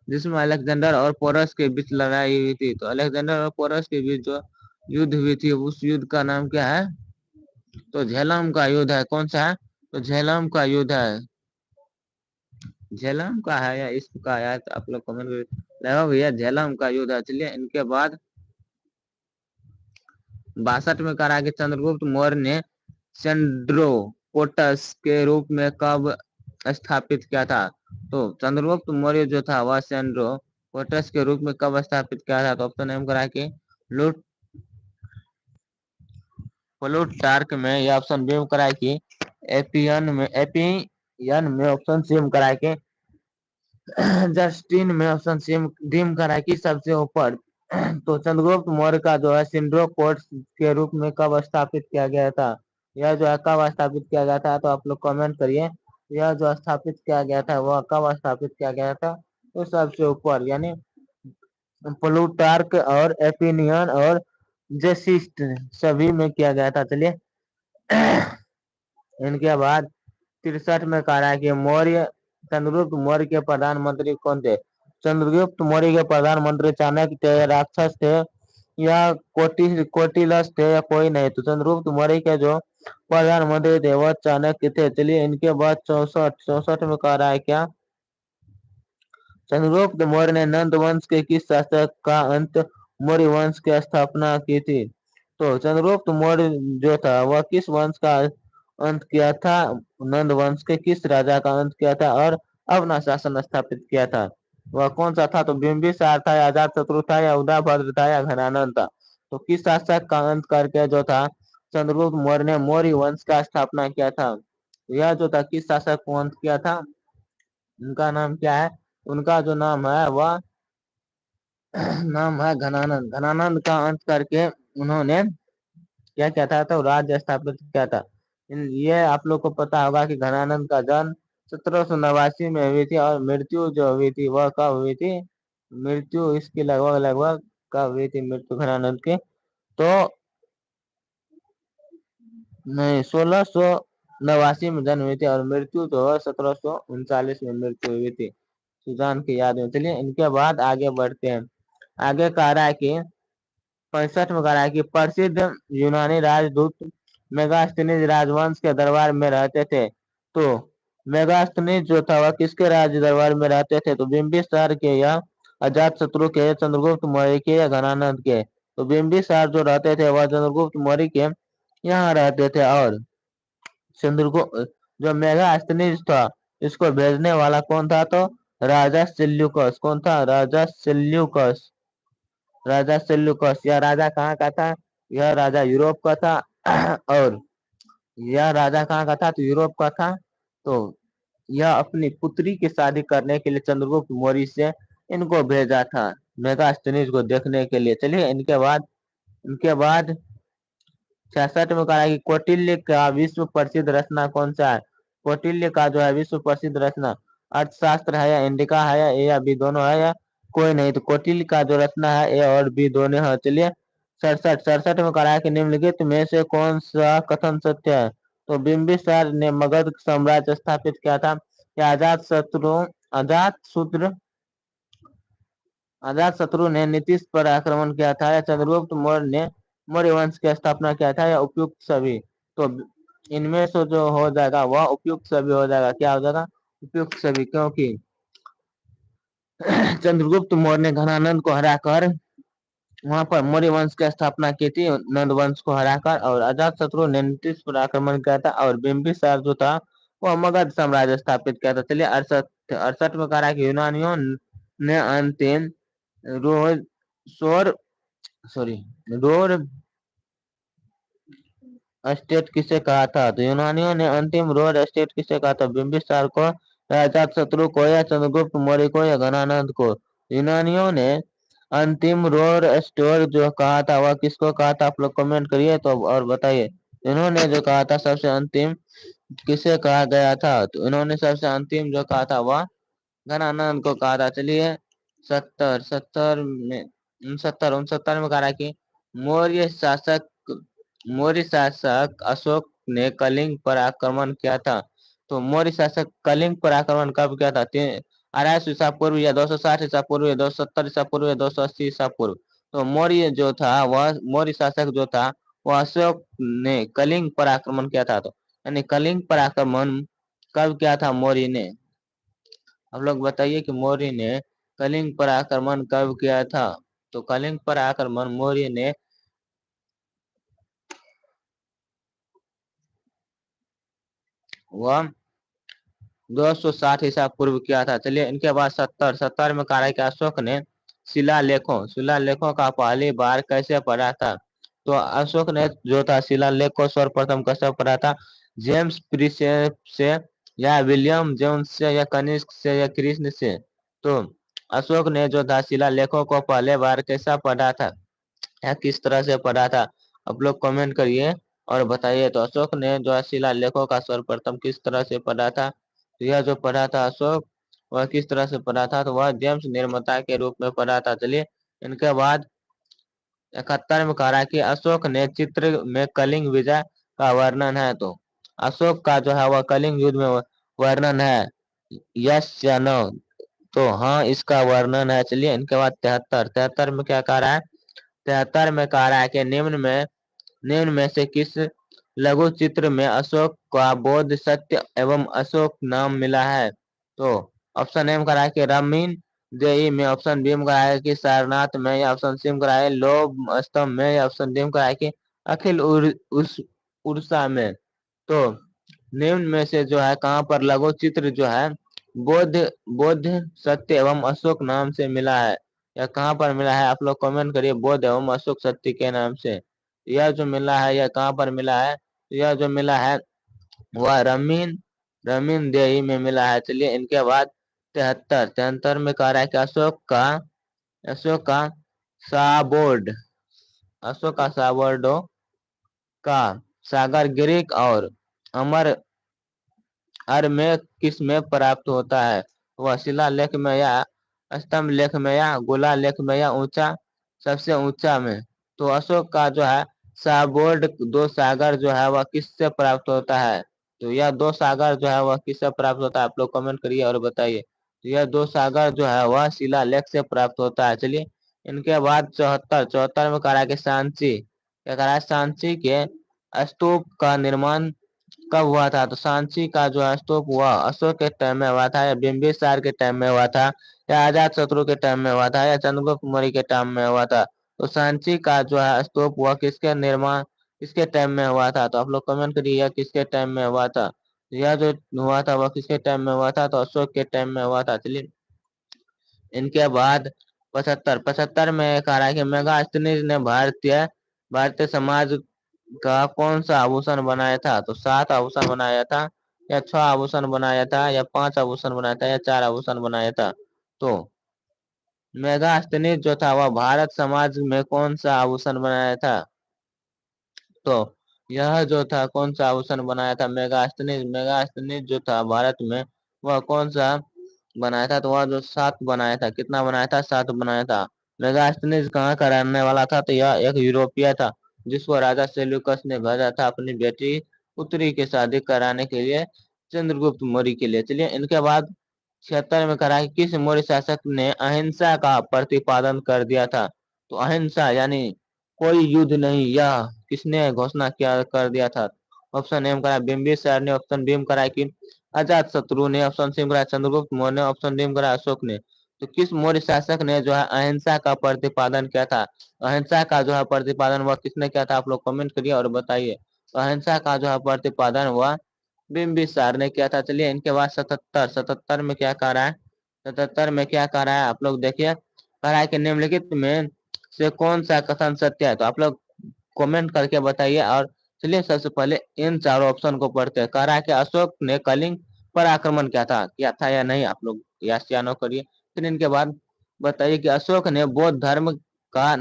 जिसमें अलेक्जेंडर और पोरस के बीच लड़ाई हुई थी? तो अलेक्जेंडर और पोरस के बीच जो युद्ध हुई थी उस युद्ध का नाम क्या है? तो झेलम का युद्ध है। कौन सा है? तो झेलम का युद्ध है। झेलम का है या इश्क का है? तो आप लोग कमेंट कर भैया, झेलम का युद्ध है। चलिए इनके बाद 62 में करा कि चंद्रगुप्त मौर्य ने सेंड्रोपोटस के रूप में कब स्थापित किया था? तो चंद्रगुप्त मौर्य जो था वह सेंड्रोपोटस के रूप में कब स्थापित किया था? तो ऑप्शन एम करा कि लूट प्लूटार्क में, या ऑप्शन बी में करा कि एपियन में ऑप्शन सी में करा कि जस्टिन में, ऑप्शन सी में डी में करा कि सबसे ऊपर। तो चंद्रगुप्त मौर्य का जो है सिंड्रोपोर्ट के रूप में कब स्थापित किया गया था? यह जो है कब स्थापित किया गया था? तो आप लोग कमेंट करिए। यह जो स्थापित किया गया था वह कब स्थापित किया गया था? तो सबसे ऊपर, यानी प्लूटार्क और एपिनियन और जेसिस्ट सभी में किया गया था। चलिए इनके बाद 63 में कहा है कि चंद्रगुप्त मौर्य के प्रधानमंत्री कौन थे? चंद्रगुप्त मौर्य के प्रधानमंत्री चाणक्य थे, राक्षस थे, या कोटिलस थे, या कोई नहीं? तो चंद्रगुप्त मौर्य के जो प्रधानमंत्री थे वह चाणक्य थे। चलिए इनके बाद 64 में कह रहा है क्या? चंद्रगुप्त मौर्य ने नंद वंश के किस शासक का अंत मौर्य वंश की स्थापना की थी? तो चंद्रगुप्त मौर्य जो था वह किस वंश का अंत किया था? नंद वंश के किस राजा का अंत किया था और अपना शासन स्थापित किया था? वह कौन सा था? तो बिंबिसार था, या अजातशत्रु था, या उदयभद्र था, या घनानंद था? तो किस शासक का अंत करके जो था चंद्रगुप्त मौर्य ने मौर्य वंश का स्थापना किया था? यह जो था किस शासक को अंत किया था? उनका नाम क्या है? उनका जो नाम है वह नाम है घनानंद। घनानंद का अंत करके उन्होंने क्या किया था? तो राज्य स्थापित किया था। ये आप लोग को पता होगा कि घनानंद का जन्म 1789 में हुई थी, और मृत्यु जो हुई थी वह कब हुई थी? मृत्यु इसकी लगभग लगभग कब हुई थी मृत्यु घनानंद की? तो नहीं, 1689 में जन्म हुई थी, और मृत्यु तो 1739 में मृत्यु हुई थी, सुजान की याद में। चलिए इनके बाद आगे बढ़ते हैं। आगे कह रहा है कि 65 में कह रहा है कि प्रसिद्ध यूनानी राजदूत मेगास्थनीज राजवंश के दरबार में रहते थे। तो मेगास्थनीज जो था वह किसके राज दरबार में रहते थे? तो बिंबिसार के, या अजातशत्रु के, चंद्रगुप्त मौर्य के, या घनानंद के? तो बिंबिसार जो रहते थे वह चंद्रगुप्त मौर्य के यहाँ रहते थे। और चंद्रगुप्त जो मेगास्थनीज था इसको भेजने वाला कौन था? तो राजा सेल्यूकस। कौन था? राजा सेल्यूकस। राजा सेल्यूकस। यह राजा कहाँ का था? यह राजा यूरोप का था। और यह राजा कहाँ का था? तो यूरोप का था। तो यह अपनी पुत्री की शादी करने के लिए चंद्रगुप्त मौर्य से इनको भेजा था, मेगास्थनीज को देखने के लिए। चलिए इनके बाद 66 में कहा है कि कौटिल्य का विश्व प्रसिद्ध रचना कौन सा है? कौटिल्य का जो है विश्व प्रसिद्ध रचना अर्थशास्त्र है, या इंडिका है, या ए या बी दोनों है, या कोई नहीं? तो कौटिल्य का जो रचना है ए और बी दोनों है। चलिए 67 में कहा है कि निम्नलिखित में से कौन सा कथन सत्य है? तो बिंबिसार ने मगध साम्राज्य स्थापित किया था, या अजात शत्रु अजात शूद्र अजातशत्रु ने नीतीश पर आक्रमण किया था या चंद्रगुप्त मौर्य ने मौर्य वंश की स्थापना किया था या उपयुक्त सभी। तो इनमें से जो हो जाएगा वह उपयुक्त सभी हो जाएगा। क्या हो जाएगा? उपयुक्त सभी, क्योंकि चंद्रगुप्त मौर्य ने घनानंद को हराकर वहां पर मौर्य वंश की स्थापना की थी, नंद वंश को हराकर। और अजातशत्रु ने नीतीश पर आक्रमण किया था और बिंबिसार जो था वह मगध साम्राज्य स्थापित किया था। चलिए 68 में कह रहा है कि यूनानियों ने अंतिम रोज शोर सॉरी रोर स्टेट किसे कहा था? तो यूनानियों ने अंतिम रोर स्टेट किसे कहा था? बिंबिसार को, अजातशत्रु को, या चंद्रगुप्त मौर्य को, या घनानंद को? यूनानियों ने अंतिम रोर स्टोर जो कहा था वह किसको कहा था? आप लोग कमेंट करिए तो और बताइए। इन्होंने जो कहा था सबसे अंतिम किसे कहा गया था? तो इन्होंने सबसे अंतिम जो कहा था वह घनानंद को कहा था। चलिए 69 में कहा रहा कि मौर्य शासक मौर्य शासक अशोक ने कलिंग पर आक्रमण किया था। तो मौर्य शासक कलिंग पर आक्रमण कब किया था? 250 ईसा पूर्व या 260 ईसा पूर्व या 270 ईसा पूर्व या 280 ईसा पूर्व। तो मौर्य जो था वह मौर्य शासक जो था वह अशोक ने कलिंग पर आक्रमण किया था। तो यानी कलिंग पर आक्रमण कब किया था मौर्य ने? आप लोग बताइए कि मौर्य ने कलिंग पर आक्रमण कब किया था? तो कलिंग पर आक्रमण मौर्य ने वह 260 ईसा पूर्व किया था। चलिए इनके बाद 70 में कहा है कि अशोक ने शिलालेखों का पहली बार कैसे पढ़ा था? तो अशोक ने जो था शिलालेख को सर्वप्रथम कैसे पढ़ा था? जेम्स प्रिसेप से, या विलियम जोन्स से, या कनिष्क से, या कृष्ण से? तो अशोक ने जो था शिलालेखों को पहले बार कैसा पढ़ा था या किस तरह से पढ़ा था? आप लोग कमेंट करिए और बताइए। तो अशोक ने जो है शिलालेखों का सर्वप्रथम किस तरह से पढ़ा था? तो यह जो पढ़ा था अशोक वह किस तरह से पढ़ा था? तो वह जेम्स निर्माता के रूप में पढ़ा था। चलिए इनके बाद 71 में कह रहा है कि अशोक ने चित्र में कलिंग विजय का वर्णन है। तो अशोक का जो है वह कलिंग युद्ध में वर्णन है, यस या नो? तो हाँ, इसका वर्णन है। चलिए इनके बाद 73 में क्या कह रहा है? 73 में कह रहा है कि निम्न में से किस लघु चित्र में अशोक का बोध सत्य एवं अशोक नाम मिला है? तो ऑप्शन ए में कह रहा है कि रामीन देई में, ऑप्शन बी में कह रहा है कि सारनाथ में, या ऑप्शन सी में कह रहा है लोभ स्तंभ में, या ऑप्शन डी में कह रहा है कि अखिल उर्सा में। तो निम्न में से जो है कहाँ पर लघु चित्र जो है बोध बोध सत्य एवं अशोक नाम से मिला है, या कहाँ पर मिला है? आप लोग कमेंट करिए बोध एवं अशोक सत्य के नाम से। यह जो मिला है यह कहाँ पर मिला है? यह जो मिला है वह रमीन रमीन देही में मिला है। चलिए इनके बाद 73 में कह रहा है कि अशोक का साबोर्ड अशोक का साबोर्डो का सागर ग्रीक और अमर अर में किस में प्राप्त होता है? वह शिलालेख में, या स्तंभ लेख में, या गोला लेख में, या ऊंचा सबसे ऊंचा में? तो अशोक का जो है साबोर्ड दो सागर जो है वह किससे प्राप्त होता है? तो यह दो सागर जो है वह किससे प्राप्त होता है? आप लोग कमेंट करिए और बताइए। तो यह दो सागर जो है वह शिलालेख से प्राप्त होता है। चलिए इनके बाद 74 में कह रहा है कि सांची, क्या कह रहा है? सांची के स्तूप का निर्माण कब हुआ था? तो सांची का जो स्तूप हुआ अशोक के टाइम में हुआ था, या बिंबिसार के टाइम में हुआ था, या अजातशत्रु के टाइम में हुआ था, या चंद्रगुप्त मौर्य के टाइम में हुआ था? तो सांची का जो है स्तूप हुआ किसके निर्माण किसके टाइम में हुआ था? तो आप लोग कमेंट करिए यह किसके टाइम में हुआ था? यह जो हुआ था वह किसके टाइम में हुआ था? तो अशोक के टाइम में हुआ था। चलिए इनके बाद 75 में कहा रहा है कि मेगास्थनीज ने भारतीय भारतीय समाज का कौन सा आभूषण बनाया था? तो 7 आभूषण बनाया था, या 6 आभूषण बनाया था, या 5 आभूषण बनाया था, या 4 आभूषण बनाया था? तो मेगास्थनीज जो था वह भारत समाज में कौन सा आभूषण बनाया था? तो यह जो था कौन सा आभूषण बनाया था? मेगास्थनीज जो था भारत में वह कौन सा बनाया था? तो वह जो 7 बनाया था। कितना बनाया था? 7 बनाया था। मेगास्थनीज कहाँ का रहने वाला था? तो यह एक यूरोपीय था जिसको राजा सेल्यूकस ने भेजा था अपनी बेटी उत्तरी की शादी कराने के लिए चंद्रगुप्त मौर्य के लिए। चलिए इनके बाद 76 में कहा कि किस मौर्य शासक ने अहिंसा का प्रतिपादन कर दिया था? तो अहिंसा यानी कोई युद्ध नहीं, यह किसने घोषणा किया कर दिया था? ऑप्शन ए में करा बिंबिसार ने, ऑप्शन बी में करा कि अजात शत्रु ने, ऑप्शन सी में करा चंद्रगुप्त मौर्य ने, ऑप्शन डी में करा अशोक ने। तो किस मौर्य शासक ने जो है अहिंसा का प्रतिपादन किया था? अहिंसा का जो है प्रतिपादन वह किसने किया था? आप लोग कमेंट करिए और बताइए। तो अहिंसा का जो है प्रतिपादन हुआ बिंबिसार ने किया था। चलिए इनके बाद 77 में क्या कह रहा है? 77 में क्या कह रहा है आप लोग देखिए, कह रहा है कि निम्नलिखित में से कौन सा कथन सत्य है? तो आप लोग कमेंट करके बताइए। और चलिए सबसे पहले इन चारों ऑप्शन को पढ़ते हैं। कह रहा है कि अशोक ने कलिंग पर आक्रमण किया था या नहीं? आप लोग यस या नो करिए। फिर इनके बाद बताइए कि अशोक ने बौद्ध धर्म का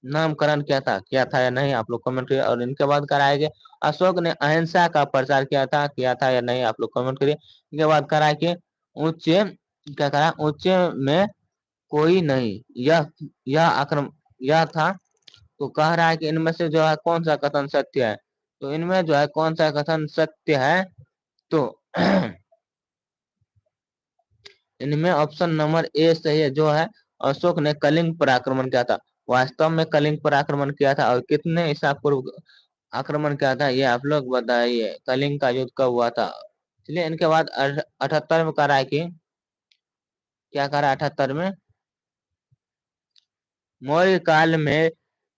नामकरण किया था या नहीं? आप लोग कमेंट करिए। और इनके बाद कह रहा है कि अशोक ने अहिंसा का प्रचार किया था या नहीं? आप लोग कमेंट करिए। इसके बाद कह रहा है कि ऊंचे क्या करा, ऊंचे में कोई नहीं, यह आक्रमण यह था। तो कह रहा है कि इनमें से जो है कौन सा कथन सत्य है? तो इनमें जो है कौन सा कथन सत्य है? तो इनमें ऑप्शन नंबर ए सही है, जो है अशोक ने कलिंग पर आक्रमण किया था। वास्तव में कलिंग पर आक्रमण किया था और कितने ईसा पूर्व आक्रमण किया था, ये आप लोग बताइए। कलिंग का युद्ध कब हुआ था? चलिए इनके बाद 78 में कह रहा है कि क्या कह रहा है 78 में? मौर्य काल में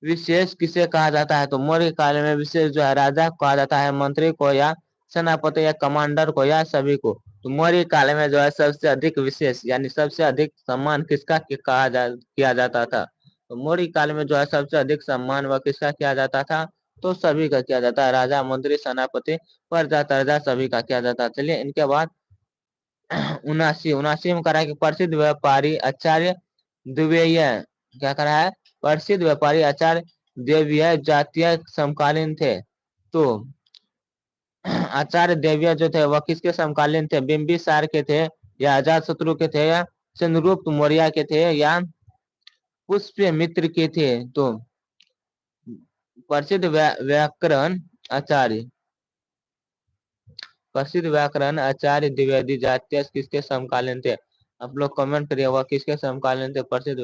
विशेष किसे कहा जाता है? तो मौर्य काल में विशेष जो है राजा को कहा जाता है, मंत्री को या सेनापति या कमांडर को या सभी को। तो मौर्य काल में जो है सबसे अधिक विशेष यानी सबसे अधिक सम्मान किसका किया जाता था? तो मौर्य काल में जो है सबसे अधिक सम्मान वह किसका किया जाता था? तो सभी का किया जाता है, राजा मंत्री सेनापति प्रजा तरजा सभी का किया जाता है। चलिए इनके बाद 79 में करा कि प्रसिद्ध व्यापारी आचार्य द्विवेय क्या करा है? प्रसिद्ध व्यापारी आचार्य द्विवेय जातीय समकालीन थे। तो आचार्य द्विवेय जो थे वह किसके समकालीन थे? बिंबिसार के थे या अजात शत्रु के थे या चंद्रगुप्त मौर्य के थे या पुष्यमित्र के थे? तो प्रसिद्ध व्याकरण आचार्य प्रसिद्ध व्याकरण आचार्य द्विवेदी जातीय किसके समकालीन थे? आप लोग कमेंट करिए वह किसके समकालीन थे? प्रसिद्ध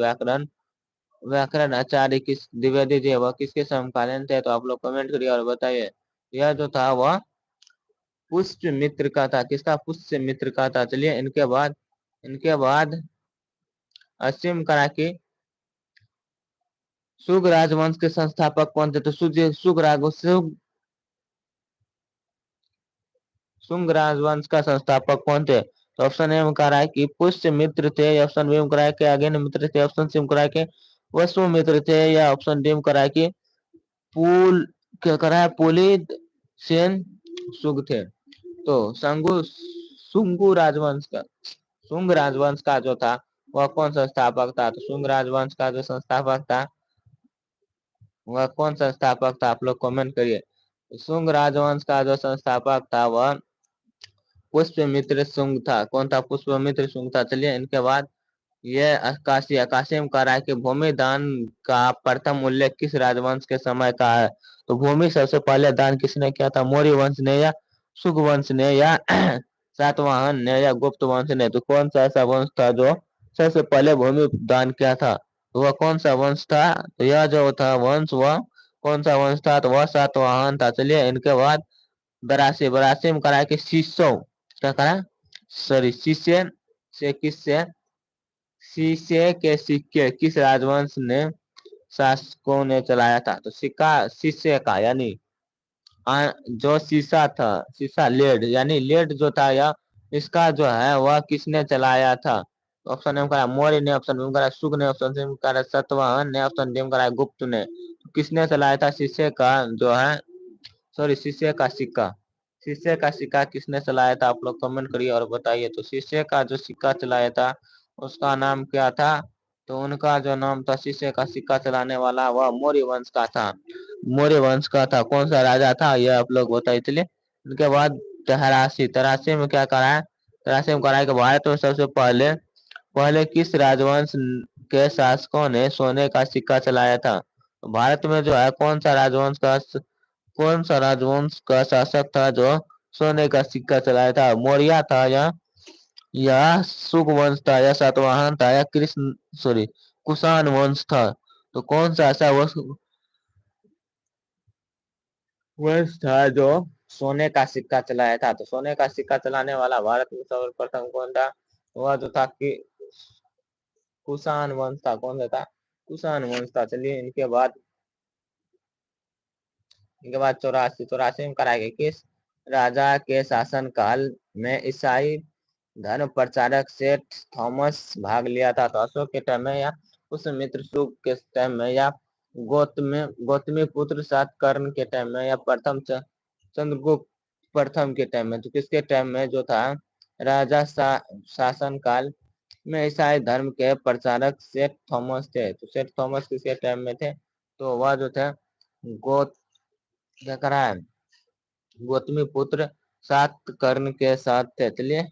व्याकरण आचार्य किस द्विवेदी जी वह किसके समकालीन थे? तो आप लोग कमेंट करिए और बताइए। यह जो था वह पुष्य मित्र का था। किसका? पुष्य मित्र का था। चलिए इनके बाद 80 में करा कि शुंग राजवंश के संस्थापक कौन थे? तो शुंग राजवंश का संस्थापक कौन थे? तो ऑप्शन ए में कह रहा है कि पुष्य मित्र थे, या ऑप्शन बी में कह रहा है कि अगेन मित्र थे, ऑप्शन सी में कह रहा है कि वसुमित्र थे, या ऑप्शन डी में कह रहा है कि पुल क्या कह रहा है पुलिद सेन शुंग थे। तो शुंगु राजवंश का शुंग राजवंश का जो था वह कौन संस्थापक था? तो शुंग राजवंश का जो संस्थापक था वह कौन संस्थापक था? आप लोग कमेंट करिए। शुंग राजवंश का जो संस्थापक था वह पुष्यमित्र शुंग था। कौन था? पुष्यमित्र शुंग था। चलिए इनके बाद ये अकाशी में कह रहा है कि भूमि दान का प्रथम उल्लेख किस राजवंश के समय का है? तो भूमि सबसे पहले दान किसने किया था? मौर्य वंश ने या शुंग वंश ने या सातवाहन ने या गुप्त वंश ने? तो कौन सा ऐसा वंश था जो सबसे पहले भूमि दान किया था? तो वह कौन सा वंश था? तो यह जो था वंश वह कौन सा वंश था? तो वह सातवाहन था। चलिए इनके बाद 82 में करा है कि शीशो क्या करा, सॉरी शीशे से किससे शीशे के सिक्के किस राजवंश ने शासकों ने चलाया था? तो सिक्का शीशे का यानी जो शीशा था, शीशा लेड यानी लेड जो था या इसका जो है वह किसने चलाया था? ऑप्शन एम करा मौर्य ने, ऑप्शन बी करा शुंग ने, ऑप्शन सी करा सातवाहन ने, ऑप्शन डी करा गुप्त ने। तो किसने चलाया था शीशे का जो है, सॉरी शीशे का सिक्का? शीशे का सिक्का किसने चलाया था? आप लोग कमेंट करिए और बताइए। तो शीशे का जो सिक्का चलाया था उसका नाम क्या था? तो उनका जो नाम था शीशे का सिक्का चलाने वाला वह मौर्य वंश का था। मौर्य वंश का था। कौन सा राजा था यह आप लोग बताइए। चलिए उनके बाद 83 में क्या करा है? 83 में करा है कि भारत में सबसे पहले पहले किस राजवंश के शासकों ने सोने का सिक्का चलाया था? भारत में जो है कौन सा राजवंश का शासक था जो सोने का सिक्का चलाया था? मौर्य था या यह शुक वंश था या सातवाहन था या कृष्ण सॉरी कुषाण वंश था। तो कौन सा ऐसा वंश था जो सोने का सिक्का चलाया था? तो सोने का सिक्का चलाने वाला भारत में सर्वप्रथम कौन था? वह जो था कि कुषाण वंश था। कौन सा था? कुषाण वंश था। चलिए इनके बाद 84 में कराया गया। किस राजा के शासन काल में ईसाई धर्म प्रचारक सेठ थॉमस भाग लिया था? तो अशोक के टाइम में या पुष्यमित्र शुक के टाइम में या गौतमी पुत्र सातकर्णी के टाइम में या चंद्रगुप्त प्रथम के टाइम में? तो किसके टाइम में जो था राजा शासन काल में ईसाई धर्म के प्रचारक सेठ थॉमस थे? तो सेठ थॉमस किसके टाइम में थे? तो वह जो थे गौत क्या करा है गौतमी पुत्र सातकर्णी के साथ थे। चलिए